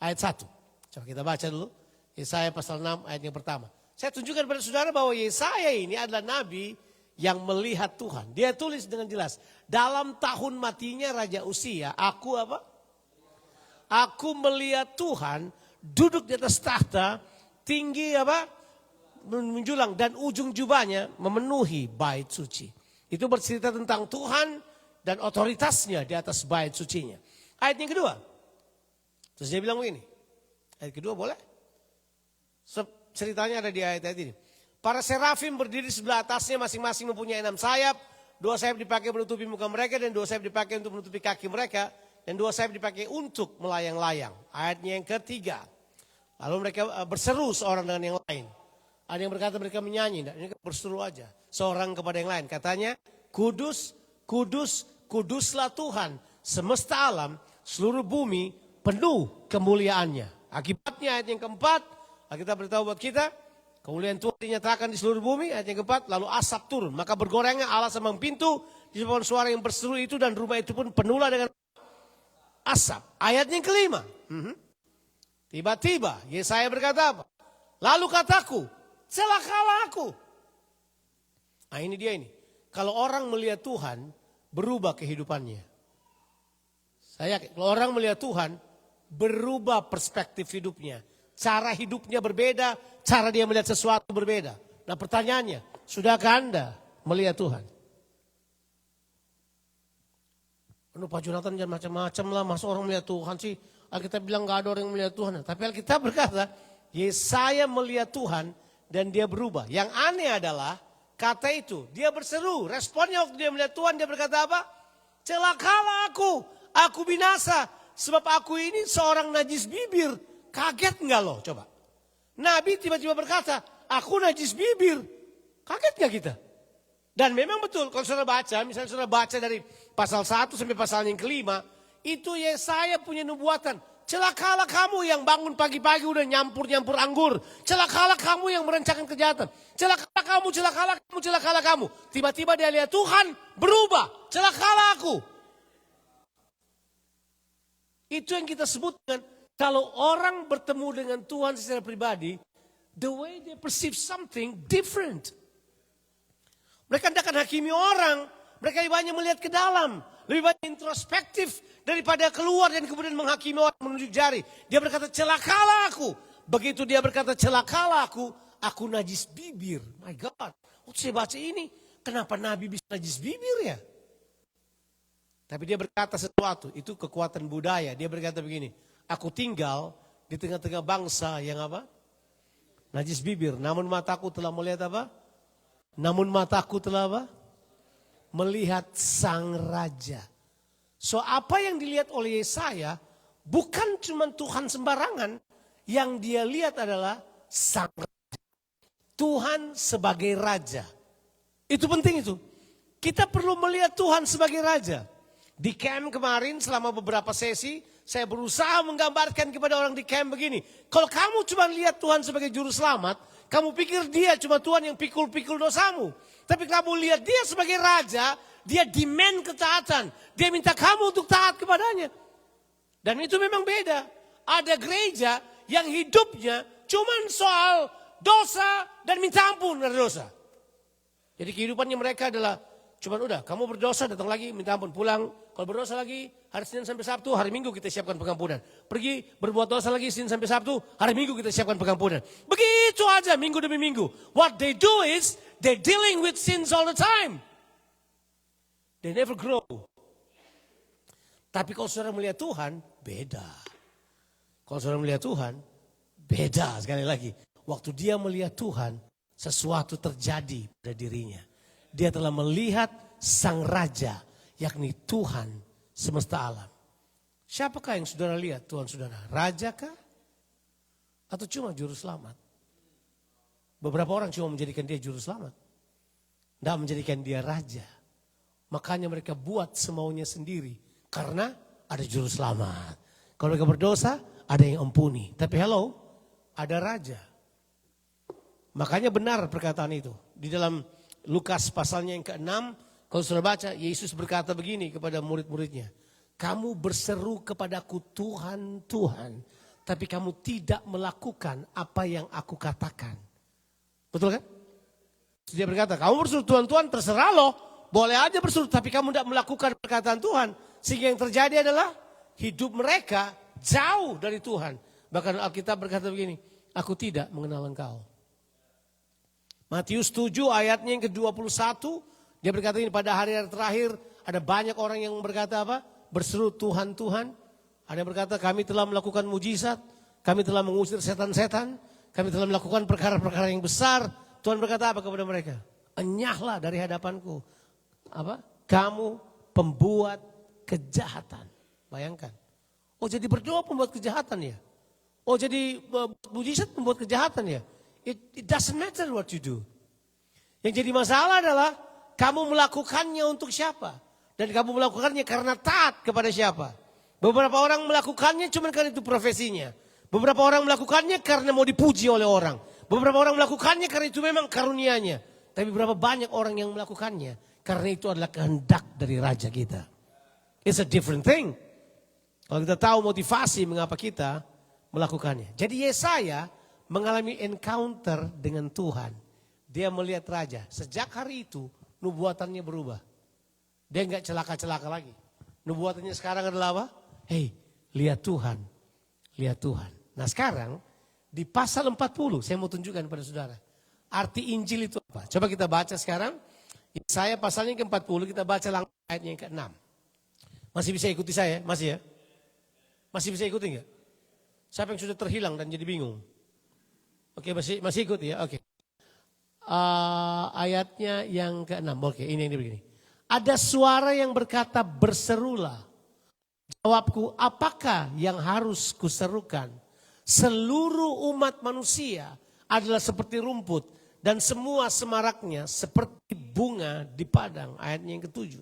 Ayat 1. Coba kita baca dulu. Yesaya pasal 6 ayat yang pertama. Saya tunjukkan pada saudara bahwa Yesaya ini adalah nabi yang melihat Tuhan. Dia tulis dengan jelas. Dalam tahun matinya Raja Uzia, aku apa? Aku melihat Tuhan duduk di atas tahta, tinggi apa? Menjulang dan ujung jubahnya memenuhi bait suci. Itu bercerita tentang Tuhan dan otoritasnya di atas bait sucinya. Ayat yang kedua. Terus dia bilang begini. Ayat kedua boleh? Ceritanya ada di ayat ini. Para serafim berdiri sebelah atasnya masing-masing mempunyai 6 sayap. 2 sayap dipakai menutupi muka mereka dan 2 sayap dipakai untuk menutupi kaki mereka. Dan 2 sayap dipakai untuk melayang-layang. Ayatnya yang ketiga. Lalu mereka berseru seorang dengan yang lain. Ada yang berkata mereka menyanyi. Ini berseru aja. Seorang kepada yang lain. Katanya, kudus, kudus, kuduslah Tuhan. Semesta alam, seluruh bumi penuh kemuliaannya. Akibatnya ayat yang keempat. Kita beritahu buat kita, kemuliaan Tuhan dinyatakan di seluruh bumi, ayat yang keempat, lalu asap turun. Maka bergorengnya Allah sama pintu, disebabkan suara yang berseru itu dan rumah itu pun penuhlah dengan asap. Ayat yang kelima, tiba-tiba Yesaya berkata apa? Lalu kataku, celakalah aku. Nah ini dia ini, kalau orang melihat Tuhan, berubah kehidupannya. Saya yakin, kalau orang melihat Tuhan, berubah perspektif hidupnya. Cara hidupnya berbeda, cara dia melihat sesuatu berbeda. Nah pertanyaannya, sudahkah Anda melihat Tuhan? Aduh Pak Jonathan jangan macam-macam lah, masa orang melihat Tuhan sih. Alkitab bilang gak ada orang yang melihat Tuhan. Tapi Alkitab berkata, Yesaya melihat Tuhan dan dia berubah. Yang aneh adalah kata itu, dia berseru. Responnya waktu dia melihat Tuhan, dia berkata apa? Celakalah aku binasa. Sebab aku ini seorang najis bibir. Kaget enggak loh coba. Nabi tiba-tiba berkata, aku najis bibir. Kaget enggak kita? Dan memang betul kalau saudara baca, misalnya saudara baca dari pasal 1 sampai pasal yang kelima. Itu Yesaya punya nubuatan. Celakalah kamu yang bangun pagi-pagi udah nyampur-nyampur anggur. Celakalah kamu yang merencanakan kejahatan. Celakalah kamu, celakalah kamu, celakalah kamu. Tiba-tiba dia lihat Tuhan berubah. Celakalah aku. Itu yang kita sebut dengan kalau orang bertemu dengan Tuhan secara pribadi, the way they perceive something different. Mereka tidak akan hakimi orang, mereka lebih banyak melihat ke dalam, lebih banyak introspektif daripada keluar dan kemudian menghakimi orang menunjuk jari. Dia berkata celakalah aku. Begitu dia berkata celakalah aku najis bibir. My God, waktu saya baca ini, kenapa Nabi bisa najis bibir ya? Tapi dia berkata sesuatu, itu kekuatan budaya. Dia berkata begini. Aku tinggal di tengah-tengah bangsa yang apa? Najis bibir. Namun mataku telah melihat apa? Namun mataku telah apa? Melihat sang raja. So apa yang dilihat oleh Yesaya bukan cuma Tuhan sembarangan. Yang dia lihat adalah sang raja. Tuhan sebagai raja. Itu penting itu. Kita perlu melihat Tuhan sebagai raja. Di camp kemarin selama beberapa sesi, saya berusaha menggambarkan kepada orang di camp begini. Kalau kamu cuma lihat Tuhan sebagai juru selamat, kamu pikir dia cuma Tuhan yang pikul-pikul dosamu. Tapi kamu lihat dia sebagai raja, dia demand ketaatan. Dia minta kamu untuk taat kepadanya. Dan itu memang beda. Ada gereja yang hidupnya cuma soal dosa dan minta ampun dari dosa. Jadi kehidupannya mereka adalah cuma udah kamu berdosa datang lagi minta ampun pulang. Kalau berdosa lagi hari Senin sampai Sabtu, hari Minggu kita siapkan pengampunan. Pergi berbuat dosa lagi Senin sampai Sabtu, hari Minggu kita siapkan pengampunan. Begitu aja minggu demi minggu. What they do is they're dealing with sins all the time. They never grow. Tapi kalau saudara melihat Tuhan, beda. Kalau saudara melihat Tuhan, beda sekali lagi. Waktu dia melihat Tuhan, sesuatu terjadi pada dirinya. Dia telah melihat sang raja, yakni Tuhan semesta alam. Siapakah yang saudara lihat Tuhan saudara? Raja kah? Atau cuma juru selamat? Beberapa orang cuma menjadikan dia juru selamat. Tidak menjadikan dia raja. Makanya mereka buat semaunya sendiri. Karena ada juru selamat. Kalau mereka berdosa, ada yang ampuni. Tapi hello, ada raja. Makanya benar perkataan itu. Di dalam Lukas pasalnya yang ke-6, Kalau sudah baca, Yesus berkata begini kepada murid-muridnya. Kamu berseru kepadaku Tuhan, Tuhan. Tapi kamu tidak melakukan apa yang aku katakan. Betul kan? Dia berkata, kamu berseru Tuhan, Tuhan terserah loh. Boleh aja berseru, tapi kamu tidak melakukan perkataan Tuhan. Sehingga yang terjadi adalah hidup mereka jauh dari Tuhan. Bahkan Alkitab berkata begini, aku tidak mengenal engkau. Matius 7 ayatnya yang ke-21. Dia berkata ini, pada hari-hari terakhir ada banyak orang yang berkata apa? Berseru Tuhan, Tuhan. Ada yang berkata kami telah melakukan mujizat. Kami telah mengusir setan-setan. Kami telah melakukan perkara-perkara yang besar. Tuhan berkata apa kepada mereka? Enyahlah dari hadapanku. Apa? Kamu pembuat kejahatan. Bayangkan. Oh jadi berdoa pembuat kejahatan ya? Oh jadi mujizat pembuat kejahatan ya? It doesn't matter what you do. Yang jadi masalah adalah kamu melakukannya untuk siapa? Dan kamu melakukannya karena taat kepada siapa? Beberapa orang melakukannya cuma karena itu profesinya. Beberapa orang melakukannya karena mau dipuji oleh orang. Beberapa orang melakukannya karena itu memang karunianya. Tapi berapa banyak orang yang melakukannya karena itu adalah kehendak dari Raja kita. It's a different thing. Kalau kita tahu motivasi mengapa kita melakukannya. Jadi Yesaya mengalami encounter dengan Tuhan. Dia melihat Raja. Sejak hari itu nubuatannya berubah. Dia enggak celaka-celaka lagi. Nubuatannya sekarang adalah apa? Hei, lihat Tuhan. Lihat Tuhan. Nah sekarang di pasal 40 saya mau tunjukkan pada saudara. Arti Injil itu apa? Coba kita baca sekarang. Saya pasalnya yang ke-40 kita baca langsung ayatnya yang ke-6. Masih bisa ikuti saya? Masih ya? Masih bisa ikuti enggak? Siapa yang sudah terhilang dan jadi bingung? Oke, masih ikuti ya? Oke. Ayatnya yang ke-6. Oke, ini yang begini. Ada suara yang berkata berserulah. Jawabku, apakah yang harus kuserukan? Seluruh umat manusia adalah seperti rumput dan semua semaraknya seperti bunga di padang. Ayatnya yang ke-7.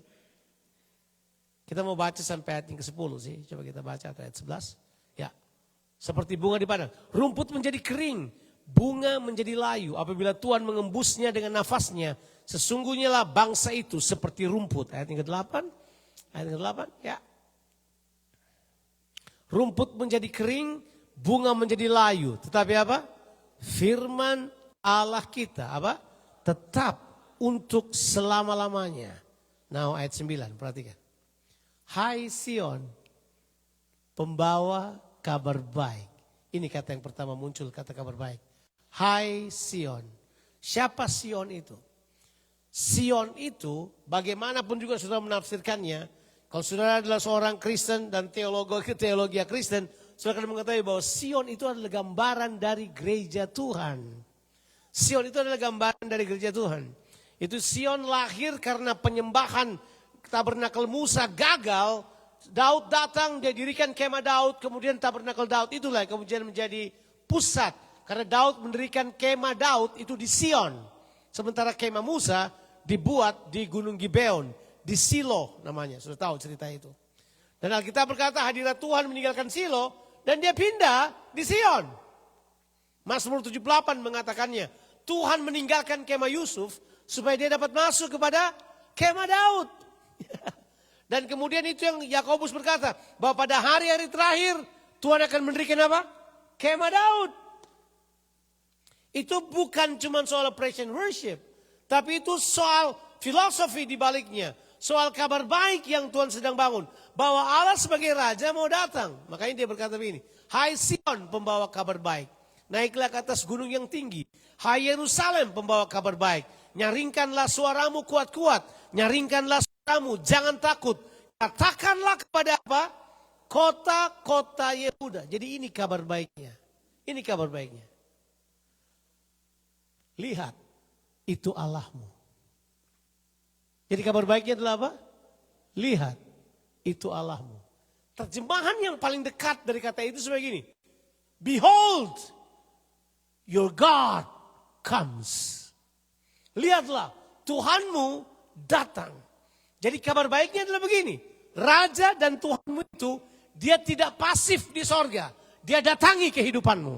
Kita mau baca sampai ayat yang ke-10 sih. Coba kita baca ayat 11. Ya. Seperti bunga di padang. Rumput menjadi kering, bunga menjadi layu apabila Tuhan mengembusnya dengan nafasnya. Sesungguhnya lah bangsa itu seperti rumput. Ayat yang ke-8. Ayat yang ke-8. Ya. Rumput menjadi kering, bunga menjadi layu. Tetapi apa? Firman Allah kita apa? Tetap untuk selama-lamanya. Now ayat 9, perhatikan. Hai Sion, pembawa kabar baik. Ini kata yang pertama muncul, kata kabar baik. Hai Sion. Siapa Sion itu? Sion itu bagaimanapun juga saudara menafsirkannya. Kalau saudara adalah seorang Kristen dan teologi Kristen, saudara akan mengetahui bahwa Sion itu adalah gambaran dari gereja Tuhan. Sion itu adalah gambaran dari gereja Tuhan. Itu Sion lahir karena penyembahan tabernakel Musa gagal. Daud datang, dia dirikan kemah Daud, kemudian tabernakel Daud itulah kemudian menjadi pusat. Karena Daud mendirikan kemah Daud itu di Sion. Sementara kemah Musa dibuat di Gunung Gibeon, di Silo namanya. Sudah tahu cerita itu. Dan Alkitab berkata hadirat Tuhan meninggalkan Silo dan dia pindah di Sion. Mazmur 78 mengatakannya, Tuhan meninggalkan kemah Yusuf supaya dia dapat masuk kepada kemah Daud. Dan kemudian itu yang Yakobus berkata, bahwa pada hari-hari terakhir Tuhan akan mendirikan apa? Kemah Daud. Itu bukan cuma soal praise and worship, tapi itu soal filosofi di baliknya. Soal kabar baik yang Tuhan sedang bangun. Bahwa Allah sebagai Raja mau datang. Makanya dia berkata begini. Hai Sion pembawa kabar baik. Naiklah ke atas gunung yang tinggi. Hai Yerusalem pembawa kabar baik. Nyaringkanlah suaramu kuat-kuat. Nyaringkanlah suaramu, jangan takut. Katakanlah kepada apa? Kota-kota Yehuda. Jadi ini kabar baiknya. Ini kabar baiknya. Lihat, itu Allahmu. Jadi kabar baiknya adalah apa? Lihat, itu Allahmu. Terjemahan yang paling dekat dari kata itu sebagai gini. Behold, your God comes. Lihatlah, Tuhanmu datang. Jadi kabar baiknya adalah begini. Raja dan Tuhanmu itu, dia tidak pasif di sorga. Dia datangi kehidupanmu.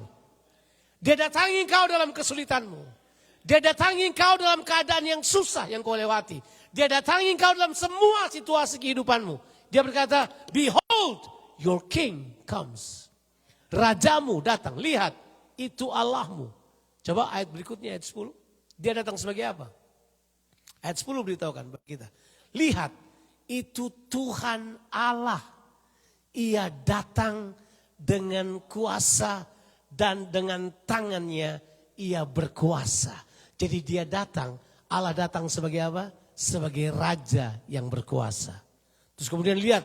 Dia datangi kau dalam kesulitanmu. Dia datangi engkau dalam keadaan yang susah yang kau lewati. Dia datangi engkau dalam semua situasi kehidupanmu. Dia berkata, behold, your king comes. Rajamu datang, lihat, itu Allahmu. Coba ayat berikutnya, ayat 10. Dia datang sebagai apa? Ayat 10 beritahukan bagi kita. Lihat, itu Tuhan Allah. Ia datang dengan kuasa dan dengan tangannya ia berkuasa. Jadi dia datang, Allah datang sebagai apa? Sebagai raja yang berkuasa. Terus kemudian lihat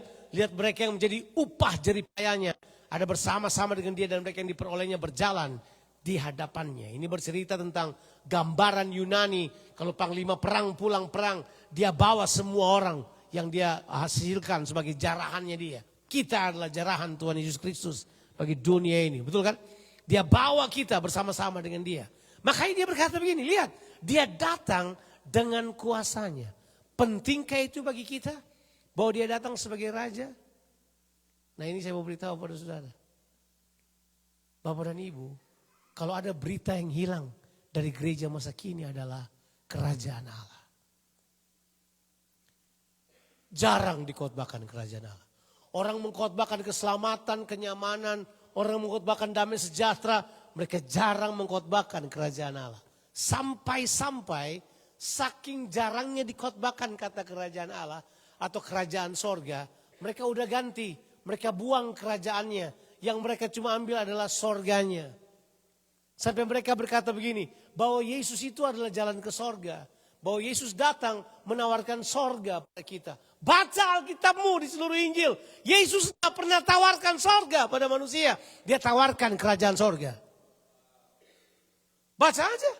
mereka yang menjadi upah jeripayanya. Ada bersama-sama dengan dia dan mereka yang diperolehnya berjalan di hadapannya. Ini bercerita tentang gambaran Yunani. Kalau panglima perang pulang perang, dia bawa semua orang yang dia hasilkan sebagai jarahannya dia. Kita adalah jarahan Tuhan Yesus Kristus bagi dunia ini. Betul kan? Dia bawa kita bersama-sama dengan dia. Makanya dia berkata begini, lihat, dia datang dengan kuasanya. Pentingkah itu bagi kita? Bahwa dia datang sebagai raja? Nah ini saya mau beritahu pada saudara. Bapak dan Ibu, kalau ada berita yang hilang dari gereja masa kini adalah kerajaan Allah. Jarang dikotbahkan kerajaan Allah. Orang mengkhotbahkan keselamatan, kenyamanan, orang mengkhotbahkan damai sejahtera, mereka jarang mengkhotbahkan kerajaan Allah. Sampai-sampai saking jarangnya dikhotbahkan kata kerajaan Allah atau kerajaan sorga, mereka udah ganti, mereka buang kerajaannya, yang mereka cuma ambil adalah sorganya. Sampai mereka berkata begini, bahwa Yesus itu adalah jalan ke sorga. Bahwa Yesus datang menawarkan sorga pada kita. Baca Alkitabmu di seluruh Injil. Yesus tidak pernah tawarkan sorga pada manusia. Dia tawarkan kerajaan sorga. Baca aja.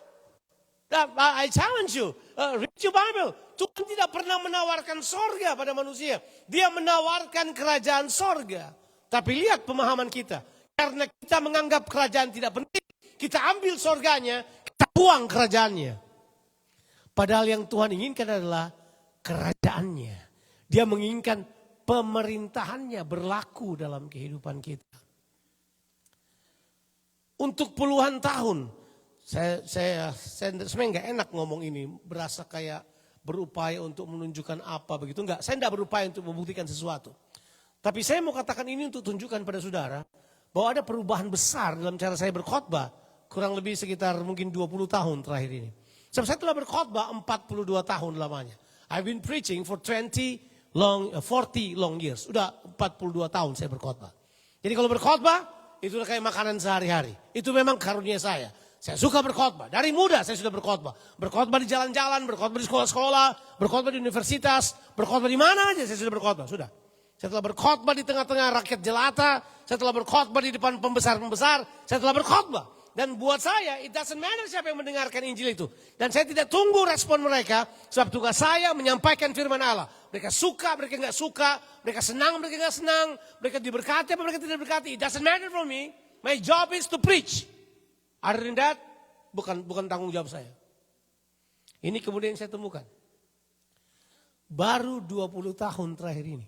I challenge you. Read your Bible. Tuhan tidak pernah menawarkan sorga pada manusia. Dia menawarkan kerajaan sorga. Tapi lihat pemahaman kita. Karena kita menganggap kerajaan tidak penting. Kita ambil sorganya, kita buang kerajaannya. Padahal yang Tuhan inginkan adalah kerajaannya. Dia menginginkan pemerintahannya berlaku dalam kehidupan kita. Untuk puluhan tahun, saya sebenarnya nggak enak ngomong ini, berasa kayak berupaya untuk menunjukkan apa begitu. Enggak, saya enggak berupaya untuk membuktikan sesuatu. Tapi saya mau katakan ini untuk tunjukkan pada saudara bahwa ada perubahan besar dalam cara saya berkhotbah, kurang lebih sekitar mungkin 20 tahun terakhir ini. Sebab saya telah berkhotbah 42 tahun lamanya. I've been preaching for 40 long years. Udah 42 tahun saya berkhotbah. Jadi kalau berkhotbah, itu udah kayak makanan sehari-hari. Itu memang karunia saya. Saya suka berkhotbah. Dari muda saya sudah berkhotbah. Berkhotbah di jalan-jalan, berkhotbah di sekolah-sekolah, berkhotbah di universitas, berkhotbah di mana aja saya sudah berkhotbah. Sudah. Saya telah berkhotbah di tengah-tengah rakyat jelata. Saya telah berkhotbah di depan pembesar-pembesar. Saya telah berkhotbah. Dan buat saya, it doesn't matter siapa yang mendengarkan Injil itu. Dan saya tidak tunggu respon mereka. Sebab tugas saya menyampaikan firman Allah. Mereka suka, mereka nggak suka. Mereka senang, mereka nggak senang. Mereka diberkati, mereka tidak diberkati. It doesn't matter for me. My job is to preach. Other than that, bukan tanggung jawab saya. Ini kemudian saya temukan. Baru 20 tahun terakhir ini.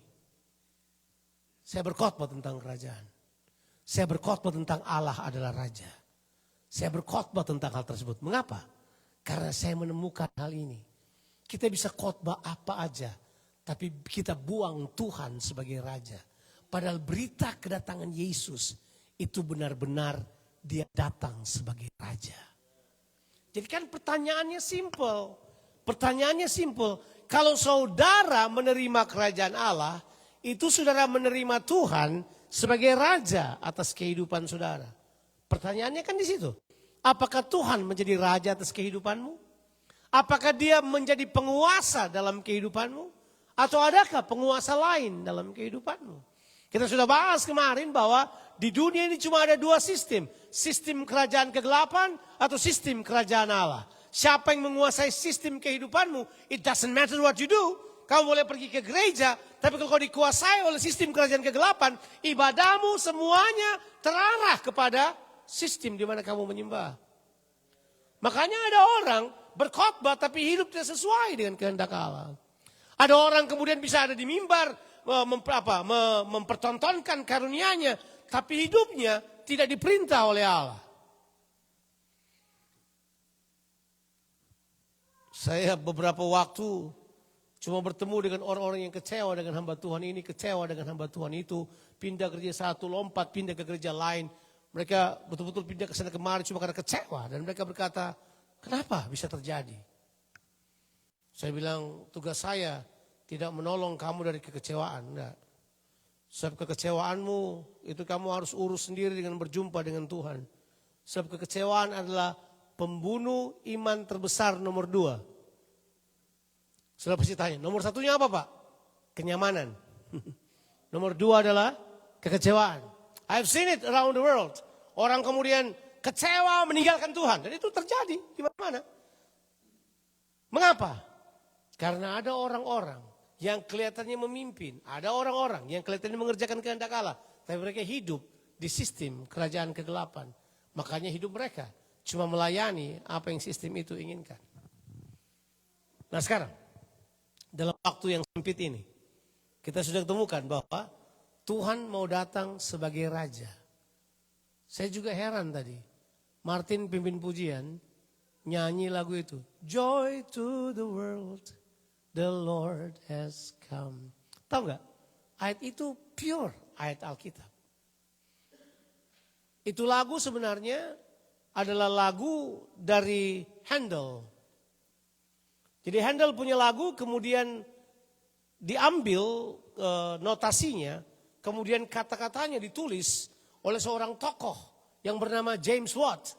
Saya berkhotbah tentang kerajaan. Saya berkhotbah tentang Allah adalah Raja. Saya berkhotbah tentang hal tersebut. Mengapa? Karena saya menemukan hal ini. Kita bisa khotbah apa aja, tapi kita buang Tuhan sebagai Raja. Padahal berita kedatangan Yesus itu benar-benar dia datang sebagai Raja. Jadi kan pertanyaannya simple. Pertanyaannya simple. Kalau saudara menerima kerajaan Allah, itu saudara menerima Tuhan sebagai Raja atas kehidupan saudara. Pertanyaannya kan di situ. Apakah Tuhan menjadi raja atas kehidupanmu? Apakah dia menjadi penguasa dalam kehidupanmu? Atau adakah penguasa lain dalam kehidupanmu? Kita sudah bahas kemarin bahwa di dunia ini cuma ada dua sistem. Sistem kerajaan kegelapan atau sistem kerajaan Allah. Siapa yang menguasai sistem kehidupanmu, it doesn't matter what you do. Kamu boleh pergi ke gereja, tapi kalau kau dikuasai oleh sistem kerajaan kegelapan, ibadahmu semuanya terarah kepada sistem di mana kamu menyembah. Makanya ada orang berkhotbah tapi hidup tidak sesuai dengan kehendak Allah. Ada orang kemudian bisa ada di mimbar mempertontonkan karunia-Nya, tapi hidupnya tidak diperintah oleh Allah. Saya beberapa waktu cuma bertemu dengan orang-orang yang kecewa dengan hamba Tuhan ini, kecewa dengan hamba Tuhan itu. Pindah gereja satu, lompat, pindah ke gereja lain. Mereka betul-betul pindah ke sana kemari cuma karena kecewa. Dan mereka berkata, kenapa bisa terjadi? Saya bilang, tugas saya tidak menolong kamu dari kekecewaan. Enggak. Sebab kekecewaanmu itu kamu harus urus sendiri dengan berjumpa dengan Tuhan. Sebab kekecewaan adalah pembunuh iman terbesar nomor 2. Saudara pasti tanya, nomor 1-nya apa Pak? Kenyamanan. Nomor 2 adalah kekecewaan. I've seen it around the world. Orang kemudian kecewa meninggalkan Tuhan. Dan itu terjadi di mana-mana. Mengapa? Karena ada orang-orang yang kelihatannya memimpin. Ada orang-orang yang kelihatannya mengerjakan kehendak Allah. Tapi mereka hidup di sistem kerajaan kegelapan. Makanya hidup mereka cuma melayani apa yang sistem itu inginkan. Nah sekarang, dalam waktu yang sempit ini, kita sudah temukan bahwa Tuhan mau datang sebagai Raja. Saya juga heran tadi, Martin pimpin pujian, nyanyi lagu itu. Joy to the world, the Lord has come. Tahu nggak? Ayat itu pure ayat Alkitab. Itu lagu sebenarnya adalah lagu dari Handel. Jadi Handel punya lagu kemudian diambil notasinya, kemudian kata-katanya ditulis oleh seorang tokoh yang bernama James Watt.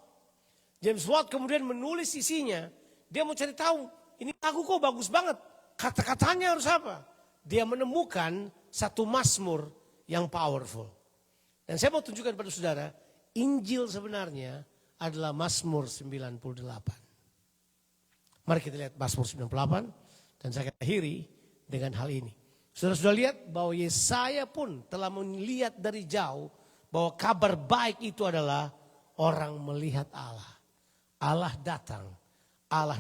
James Watt kemudian menulis isinya, dia mau cari tahu ini lagu kok bagus banget, kata-katanya harus apa. Dia menemukan satu mazmur yang powerful. Dan saya mau tunjukkan pada saudara, Injil sebenarnya adalah Mazmur 98. Mari kita lihat Mazmur 98 dan saya akan akhiri dengan hal ini. Saudara sudah lihat bahwa Yesaya pun telah melihat dari jauh bahwa kabar baik itu adalah orang melihat Allah. Allah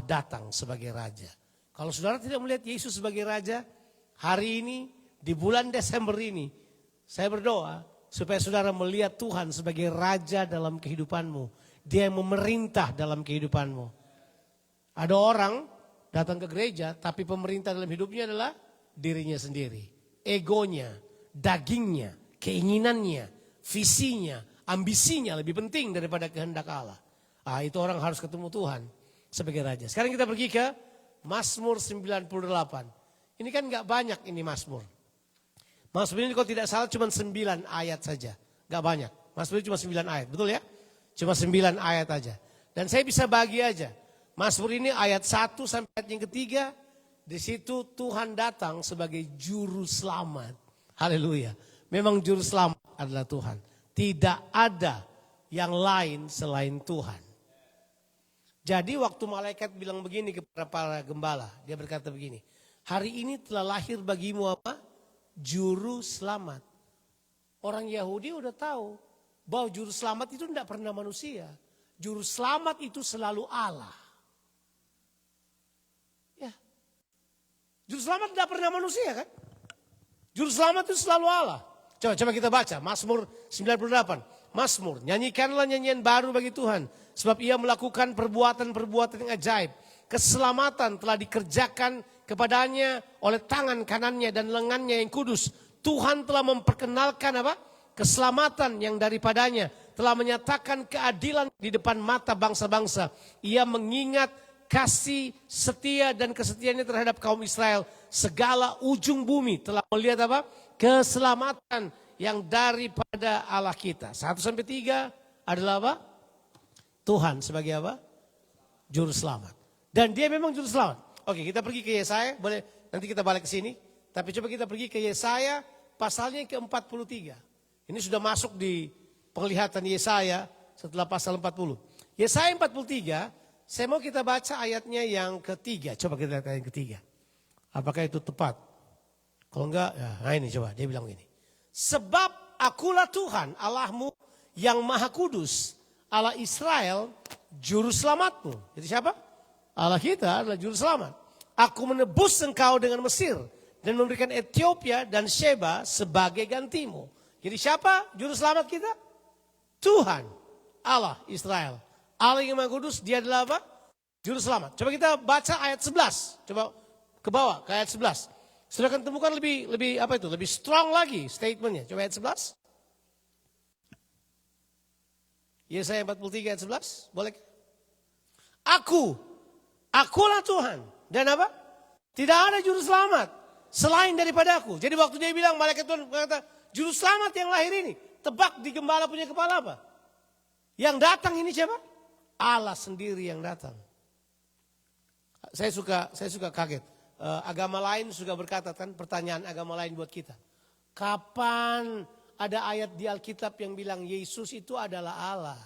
datang sebagai Raja. Kalau saudara tidak melihat Yesus sebagai Raja, hari ini di bulan Desember ini saya berdoa supaya saudara melihat Tuhan sebagai Raja dalam kehidupanmu. Dia yang memerintah dalam kehidupanmu. Ada orang datang ke gereja tapi pemerintah dalam hidupnya adalah dirinya sendiri. Egonya, dagingnya, keinginannya, visinya, ambisinya lebih penting daripada kehendak Allah. Itu orang harus ketemu Tuhan sebagai Raja. Sekarang kita pergi ke Mazmur 98. Ini kan gak banyak ini Mazmur. Mazmur ini kalau tidak salah cuma 9 ayat saja. Gak banyak. Mazmur ini cuma 9 ayat. Betul ya? Cuma 9 ayat aja. Dan saya bisa bagi aja. Mazmur ini ayat 1 sampai ayat yang ketiga. Di situ Tuhan datang sebagai juru selamat. Haleluya. Memang juru selamat adalah Tuhan. Tidak ada yang lain selain Tuhan. Jadi waktu malaikat bilang begini kepada para gembala. Dia berkata begini. Hari ini telah lahir bagimu apa? Juru selamat. Orang Yahudi udah tahu bahwa juru selamat itu tidak pernah manusia. Juru selamat itu selalu Allah. Ya. Juru selamat tidak pernah manusia kan? Juru selamat itu selalu Allah. Coba kita baca Mazmur 98. Mazmur, nyanyikanlah nyanyian baru bagi Tuhan. Sebab ia melakukan perbuatan-perbuatan yang ajaib. Keselamatan telah dikerjakan kepadanya oleh tangan kanannya dan lengannya yang kudus. Tuhan telah memperkenalkan apa? Keselamatan yang daripadanya. Telah menyatakan keadilan di depan mata bangsa-bangsa. Ia mengingat kasih setia dan kesetiaannya terhadap kaum Israel. Segala ujung bumi telah melihat apa? Keselamatan yang daripada Allah kita. 1-3 adalah apa? Tuhan sebagai apa? Juru selamat. Dan dia memang juru selamat. Oke, kita pergi ke Yesaya, boleh nanti kita balik ke sini. Tapi coba kita pergi ke Yesaya pasalnya ke-43. Ini sudah masuk di penglihatan Yesaya setelah pasal 40. Yesaya 43, saya mau kita baca ayatnya yang ketiga. Coba kita lihat ayat yang ketiga. Apakah itu tepat? Kalau enggak, ya, nah ini coba dia bilang ini. Sebab akulah Tuhan Allahmu yang maha kudus, Allah Israel, juru selamatmu. Jadi siapa? Allah kita adalah juru selamat. Aku menebus engkau dengan Mesir dan memberikan Ethiopia dan Sheba sebagai gantimu. Jadi siapa juru selamat kita? Tuhan, Allah Israel. Allah yang maha kudus, dia adalah apa? Juru selamat. Coba kita baca ayat 11. Coba ke bawah ke ayat 11. Sudah akan temukan lebih apa itu? Lebih strong lagi statementnya. Coba ayat 11. Yesaya 43 ayat 11. Boleh? Akulah Tuhan. Dan apa? Tidak ada juru selamat selain daripada aku. Jadi waktu dia bilang, malaikat Tuhan berkata, juru selamat yang lahir ini. Tebak di gembala punya kepala apa? Yang datang ini siapa? Allah sendiri yang datang. Saya suka kaget. Agama lain juga berkata kan, pertanyaan agama lain buat kita. Kapan ada ayat di Alkitab yang bilang Yesus itu adalah Allah?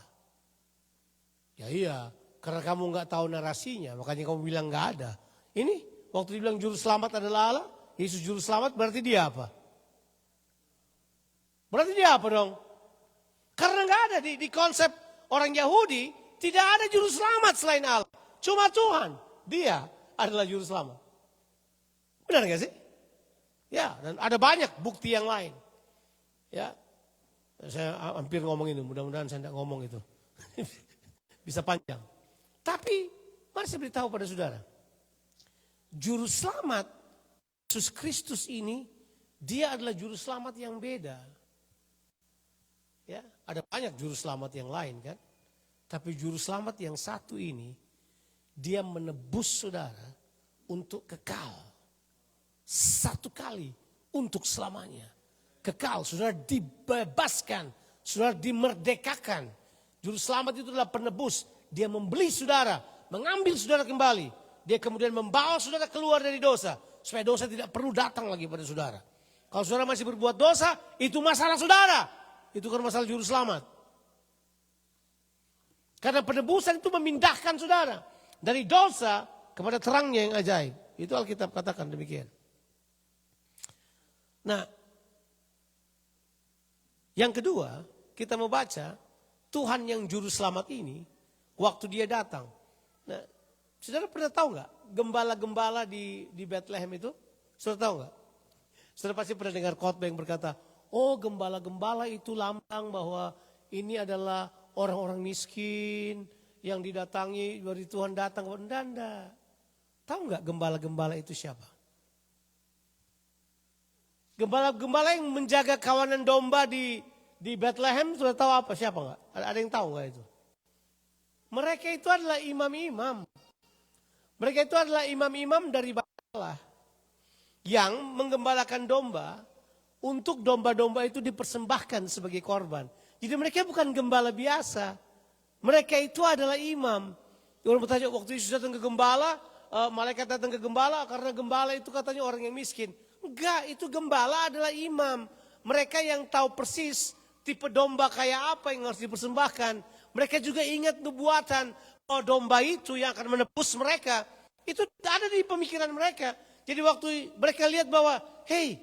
Ya iya, karena kamu nggak tahu narasinya, makanya kamu bilang nggak ada. Ini waktu dibilang juru selamat adalah Allah, Yesus juru selamat berarti dia apa? Berarti dia apa dong? Karena nggak ada di konsep orang Yahudi, tidak ada juru selamat selain Allah. Cuma Tuhan, dia adalah juru selamat. Benar nggak sih? Ya, dan ada banyak bukti yang lain. Ya, saya hampir ngomong ini, mudah-mudahan saya tidak ngomong itu. Bisa panjang. Tapi, mari saya beritahu pada saudara. Juru selamat, Yesus Kristus ini, dia adalah juru selamat yang beda. Ya, ada banyak juru selamat yang lain kan. Tapi juru selamat yang satu ini, dia menebus saudara untuk kekal. Satu kali untuk selamanya. Kekal, saudara dibebaskan, saudara dimerdekakan. Juru selamat itu adalah penebus. Dia membeli saudara, mengambil saudara kembali. Dia kemudian membawa saudara keluar dari dosa. Supaya dosa tidak perlu datang lagi pada saudara. Kalau saudara masih berbuat dosa, itu masalah saudara. Itu kan masalah juru selamat. Karena penebusan itu memindahkan saudara. Dari dosa kepada terangnya yang ajaib. Itu Alkitab katakan demikian. Nah, yang kedua, kita mau baca Tuhan yang juru selamat ini, waktu dia datang. Nah, saudara pernah tahu nggak gembala-gembala di Bethlehem itu? Saudara tahu nggak? Saudara pasti pernah dengar khotbah yang berkata, oh gembala-gembala itu lambang bahwa ini adalah orang-orang miskin yang didatangi dari Tuhan datang. Enggak. Tahu nggak gembala-gembala itu siapa? Gembala-gembala yang menjaga kawanan domba di Bethlehem, sudah tahu apa? Siapa nggak? Ada yang tahu nggak itu? Mereka itu adalah imam-imam. Mereka itu adalah imam-imam dari Allah yang menggembalakan domba untuk domba-domba itu dipersembahkan sebagai korban. Jadi mereka bukan gembala biasa. Mereka itu adalah imam. Orang bertanya, waktu Yesus datang ke gembala, malaikat datang ke gembala karena gembala itu katanya orang yang miskin. Enggak, itu gembala adalah imam. Mereka yang tahu persis tipe domba kayak apa yang harus dipersembahkan. Mereka juga ingat nubuatan, oh domba itu yang akan menebus mereka. Itu ada di pemikiran mereka. Jadi waktu mereka lihat bahwa, hey,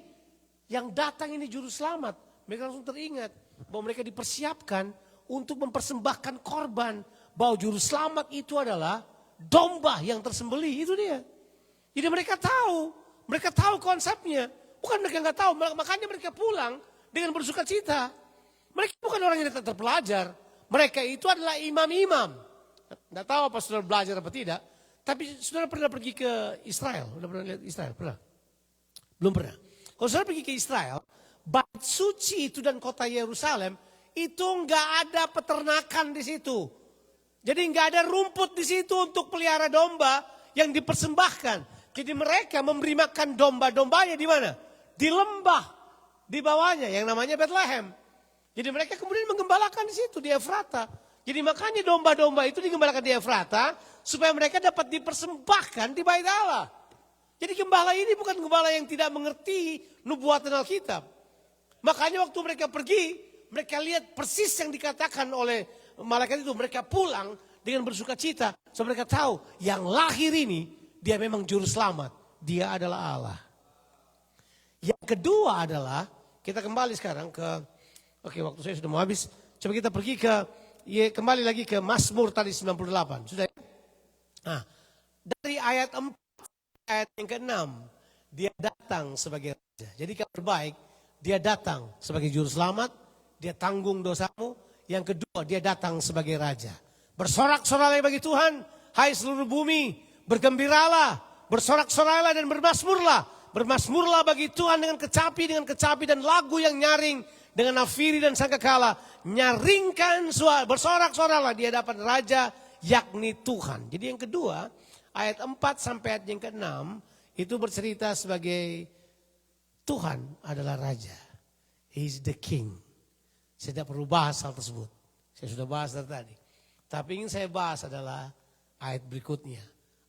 yang datang ini juru selamat. Mereka langsung teringat bahwa mereka dipersiapkan untuk mempersembahkan korban. Bahwa juru selamat itu adalah domba yang tersembelih, itu dia. Jadi mereka tahu konsepnya. Bukan mereka nggak tahu, makanya mereka pulang dengan bersuka cita. Mereka bukan orang yang tak terpelajar. Mereka itu adalah imam-imam. Nggak tahu apa saudara belajar apa tidak. Tapi saudara pernah pergi ke Israel? Sudah pernah lihat Israel? Pernah? Belum pernah. Kalau saudara pergi ke Israel, bait suci itu dan kota Yerusalem, itu nggak ada peternakan di situ. Jadi nggak ada rumput di situ untuk pelihara domba yang dipersembahkan. Jadi mereka memberi makan domba-dombanya di mana? Di lembah di bawahnya yang namanya Bethlehem. Jadi mereka kemudian menggembalakan di situ di Efrata. Jadi makanya domba-domba itu digembalakan di Efrata supaya mereka dapat dipersembahkan di bait Allah. Jadi gembala ini bukan gembala yang tidak mengerti nubuatan Alkitab. Makanya waktu mereka pergi, mereka lihat persis yang dikatakan oleh malaikat itu. Mereka pulang dengan bersuka cita. So mereka tahu yang lahir ini dia memang juru selamat. Dia adalah Allah. Yang kedua adalah, kita kembali sekarang ke, oke waktu saya sudah mau habis. Coba kita pergi kembali lagi ke Mazmur tadi 98. Sudah ya? Nah, dari ayat 4, ayat yang ke-6, dia datang sebagai raja. Jadi kabar baik, dia datang sebagai juru selamat, dia tanggung dosamu. Yang kedua, dia datang sebagai raja. Bersorak-sorai bagi Tuhan, hai seluruh bumi, bergembiralah, bersorak-sorai dan bermasmurlah. Bermasmurlah bagi Tuhan dengan kecapi dan lagu yang nyaring, dengan nafiri dan sangkakala. Nyaringkan suara, bersorak-soralah di hadapan Raja, yakni Tuhan. Jadi yang kedua, ayat 4 sampai ayat yang ke-6, itu bercerita sebagai Tuhan adalah Raja. He is the King. Saya tidak perlu bahas hal tersebut. Saya sudah bahas dari tadi. Tapi ingin saya bahas adalah ayat berikutnya.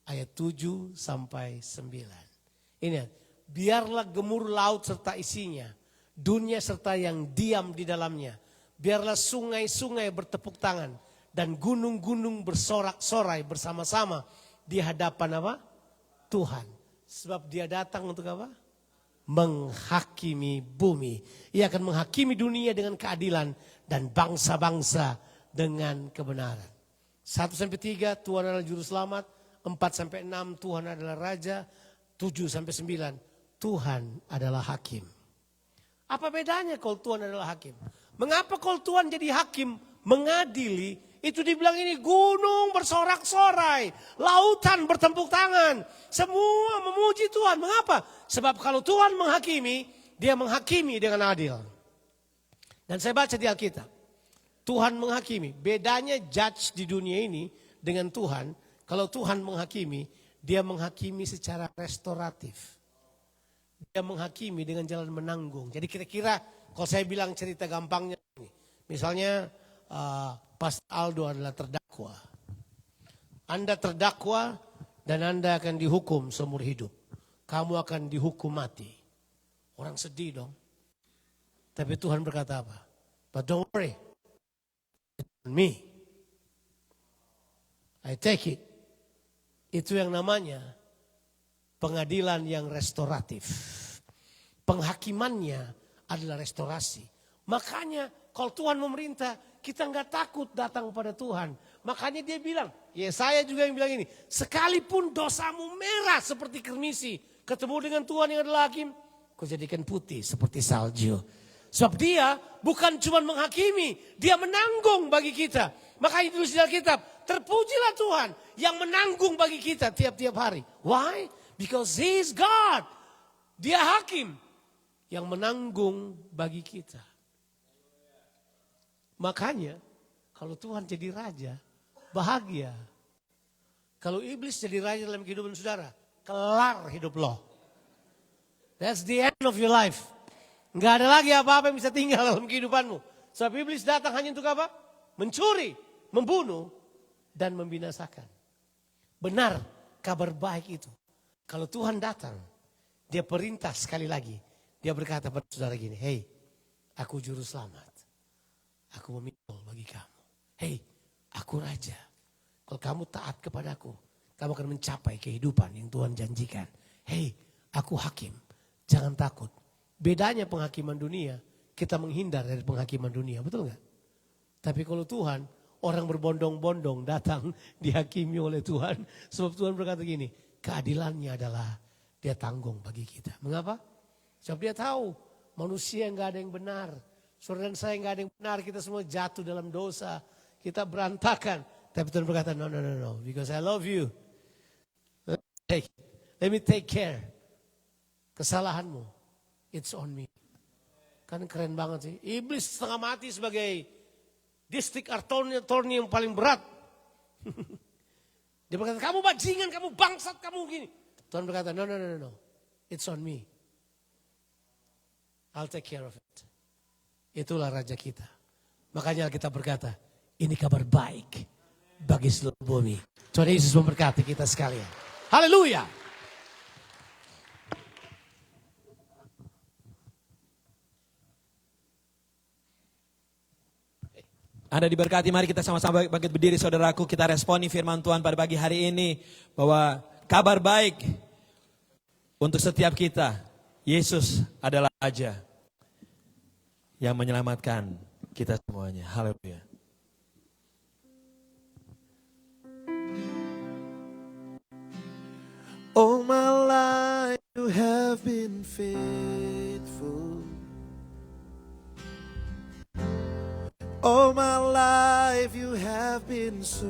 Ayat 7 sampai 9. Ini, biarlah gemur laut serta isinya, dunia serta yang diam di dalamnya. Biarlah sungai-sungai bertepuk tangan dan gunung-gunung bersorak-sorai bersama-sama di hadapan apa? Tuhan. Sebab dia datang untuk apa? Menghakimi bumi. Ia akan menghakimi dunia dengan keadilan dan bangsa-bangsa dengan kebenaran. 1 sampai 3 Tuhan adalah juru selamat, 4 sampai 6 Tuhan adalah raja, 7 sampai 9 Tuhan adalah hakim. Apa bedanya kalau Tuhan adalah hakim? Mengapa kalau Tuhan jadi hakim mengadili? Itu dibilang ini gunung bersorak-sorai, lautan bertepuk tangan, semua memuji Tuhan. Mengapa? Sebab kalau Tuhan menghakimi, dia menghakimi dengan adil. Dan saya baca di Alkitab, Tuhan menghakimi. Bedanya judge di dunia ini dengan Tuhan, kalau Tuhan menghakimi, dia menghakimi secara restoratif. Dia menghakimi dengan jalan menanggung. Jadi kira-kira kalau saya bilang cerita gampangnya ini. Misalnya Pastor Aldo adalah terdakwa. Anda terdakwa dan Anda akan dihukum seumur hidup. Kamu akan dihukum mati. Orang sedih dong. Tapi Tuhan berkata apa? But don't worry. It's on me. I take it. Itu yang namanya pengadilan yang restoratif. Penghakimannya adalah restorasi. Makanya kalau Tuhan memerintah, kita nggak takut datang pada Tuhan. Makanya dia bilang, ya saya juga yang bilang ini, sekalipun dosamu merah seperti kermisi, ketemu dengan Tuhan yang adalah hakim, kau jadikan putih seperti salju. Sebab dia bukan cuma menghakimi, dia menanggung bagi kita. Makanya ditulis di Alkitab, terpujilah Tuhan yang menanggung bagi kita tiap-tiap hari. Why? Because He is God. Dia hakim yang menanggung bagi kita. Makanya kalau Tuhan jadi raja, bahagia. Kalau iblis jadi raja dalam kehidupan saudara, kelar hidup lo. That's the end of your life. Enggak ada lagi apa-apa yang bisa tinggal dalam kehidupanmu. Sebab iblis datang hanya untuk apa? Mencuri, membunuh, dan membinasakan. Benar kabar baik itu. Kalau Tuhan datang, dia perintah sekali lagi. Dia berkata pada saudara gini, hey, aku juru selamat. Aku memikul bagi kamu. Hey, aku raja. Kalau kamu taat kepadaku, kamu akan mencapai kehidupan yang Tuhan janjikan. Hey, aku hakim. Jangan takut. Bedanya penghakiman dunia, kita menghindar dari penghakiman dunia. Betul nggak? Tapi kalau Tuhan, orang berbondong-bondong datang dihakimi oleh Tuhan. Sebab Tuhan berkata gini, keadilannya adalah dia tanggung bagi kita. Mengapa? Sebab dia tahu manusia nggak ada yang benar. Saudara dan saya nggak ada yang benar, kita semua jatuh dalam dosa, kita berantakan. Tapi Tuhan berkata, no, because I love you. Let me take care. Kesalahanmu, it's on me. Kan keren banget sih. Iblis setengah mati sebagai distrik attorney yang paling berat. Dia berkata, kamu bajingan, kamu bangsat, kamu gini. Tuhan berkata, no, it's on me. I'll take care of it. Itulah raja kita. Makanya kita berkata, ini kabar baik bagi seluruh bumi. Tuhan Yesus memberkati kita sekalian. Haleluya. Anda diberkati, mari kita sama-sama bangkit berdiri saudaraku. Kita responi firman Tuhan pada pagi hari ini. Bahwa kabar baik untuk setiap kita. Yesus adalah Raja yang menyelamatkan kita semuanya. Haleluya. All my life you have been faithful. All my life you have been so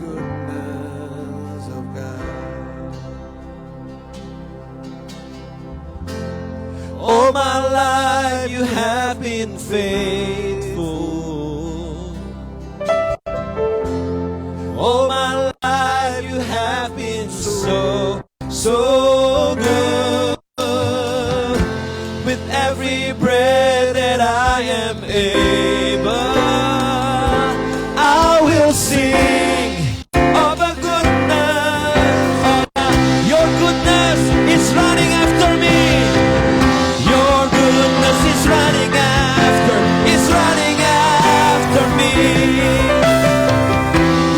goodness of God. All my life you have been faithful. All my life you have been so good. With every breath that I am able, I will sing of the goodness of God. Your goodness is running after me. Your goodness is running after me.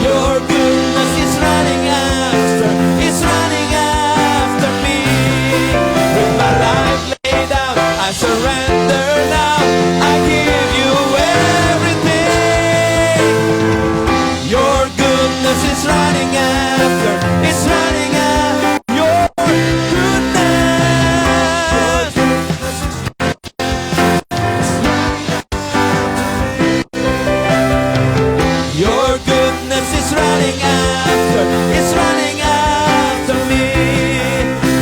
Your goodness is running after me. With my life laid out, I surrender now. I give you everything. Your goodness is running after your goodness. Your goodness is running after me.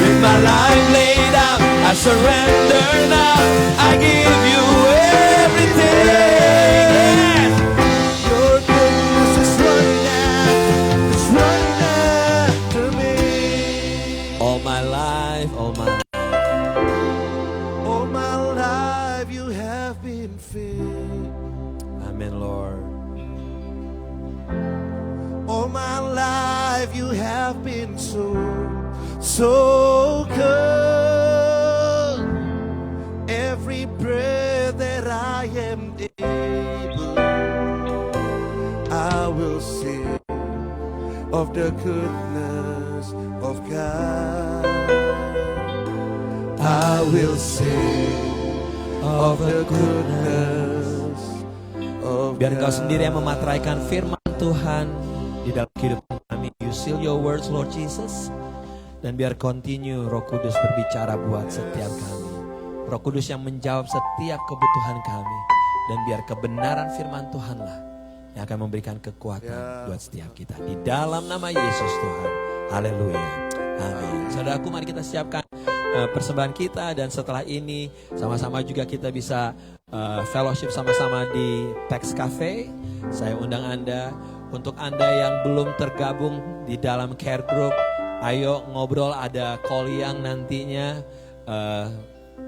With my life laid out, I surrender now. I give you everything. Your goodness is running after me. All my life, All my life you have been faithful. Amen, Lord. All my life you have been so good. Every breath that I am able, I will sing of the goodness of God. I will sing of the goodness of Biar Engkau God. sendiri yang memateraikan firman Tuhan di dalam kehidupan kami. You seal your words, Lord Jesus. Dan biar continue Roh Kudus berbicara buat setiap kami. Roh Kudus yang menjawab setiap kebutuhan kami. Dan biar kebenaran firman Tuhanlah yang akan memberikan kekuatan buat setiap kita. Di dalam nama Yesus Tuhan. Haleluya. Amin. Saudaraku, mari kita siapkan persembahan kita. Dan setelah ini sama-sama juga kita bisa fellowship sama-sama di Text Cafe. Saya undang Anda. Untuk Anda yang belum tergabung di dalam care group, ayo ngobrol, ada call yang nantinya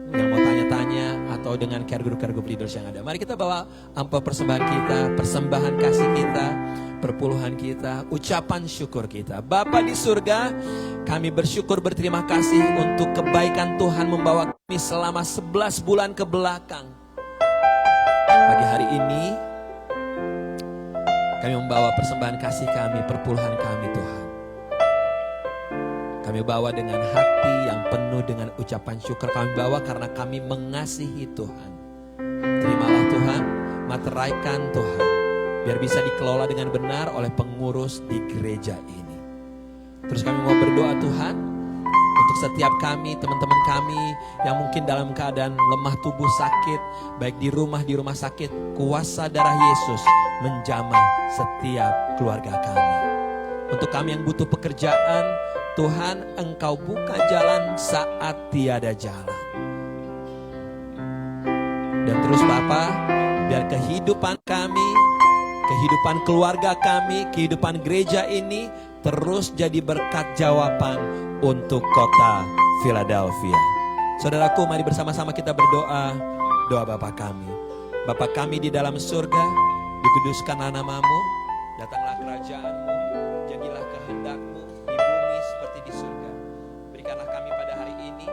yang mau tanya-tanya atau dengan care group leaders yang ada. Mari kita bawa amplop persembahan kita, persembahan kasih kita, perpuluhan kita, ucapan syukur kita. Bapa di surga, kami bersyukur berterima kasih untuk kebaikan Tuhan membawa kami selama 11 bulan ke belakang. Pagi hari ini kami membawa persembahan kasih kami, perpuluhan kami Tuhan. Kami bawa dengan hati yang penuh dengan ucapan syukur. Kami bawa karena kami mengasihi Tuhan. Terimalah Tuhan, materaikan Tuhan. Biar bisa dikelola dengan benar oleh pengurus di gereja ini. Terus kami mau berdoa Tuhan, untuk setiap kami, teman-teman kami yang mungkin dalam keadaan lemah tubuh sakit, baik di rumah sakit, kuasa darah Yesus menjamah setiap keluarga kami. Untuk kami yang butuh pekerjaan, Tuhan Engkau buka jalan saat tiada jalan. Dan terus Bapa, biar kehidupan kami, kehidupan keluarga kami, kehidupan gereja ini terus jadi berkat jawaban untuk kota Philadelphia. Saudaraku, mari bersama-sama kita berdoa. Doa Bapa kami. Bapa kami di dalam surga, dikuduskanlah namamu, datanglah kerajaan-Mu, jadilah kehendak-Mu di bumi seperti di surga. Berikanlah kami pada hari ini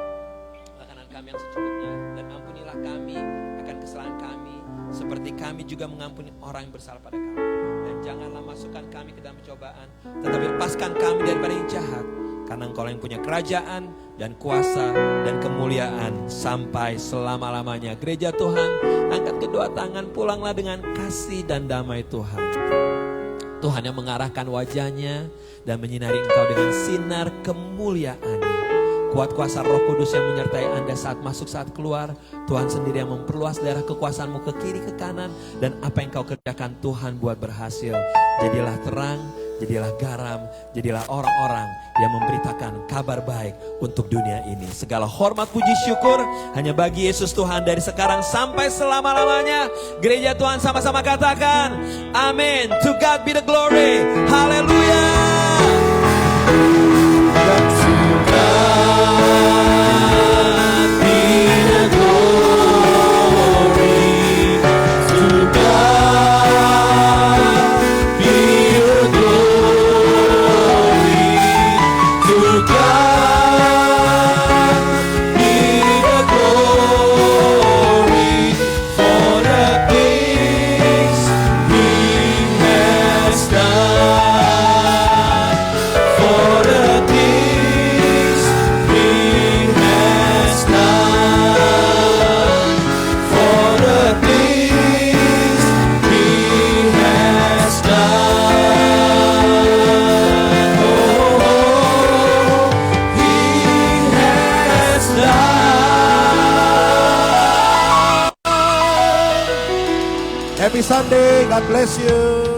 makanan kami yang secukupnya, dan ampunilah kami akan kesalahan kami, seperti kami juga mengampuni orang yang bersalah pada kami. Dan janganlah masukkan kami ke dalam pencobaan, tetapi lepaskan kami daripada yang jahat. Karena Engkau yang punya kerajaan dan kuasa dan kemuliaan sampai selama-lamanya. Gereja Tuhan, angkat kedua tangan, pulanglah dengan kasih dan damai Tuhan. Tuhan yang mengarahkan wajahnya dan menyinari engkau dengan sinar kemuliaan-Nya. Kuat kuasa Roh Kudus yang menyertai Anda saat masuk, saat keluar. Tuhan sendiri yang memperluas daerah kekuasaan-Mu ke kiri, ke kanan. Dan apa yang Kau kerjakan Tuhan buat berhasil. Jadilah terang, Jadilah garam, jadilah orang-orang yang memberitakan kabar baik untuk dunia ini. Segala hormat, puji, syukur hanya bagi Yesus Tuhan dari sekarang sampai selama-lamanya. Gereja Tuhan sama-sama katakan, amin. To God be the glory. Haleluya. Happy Sunday, God bless you.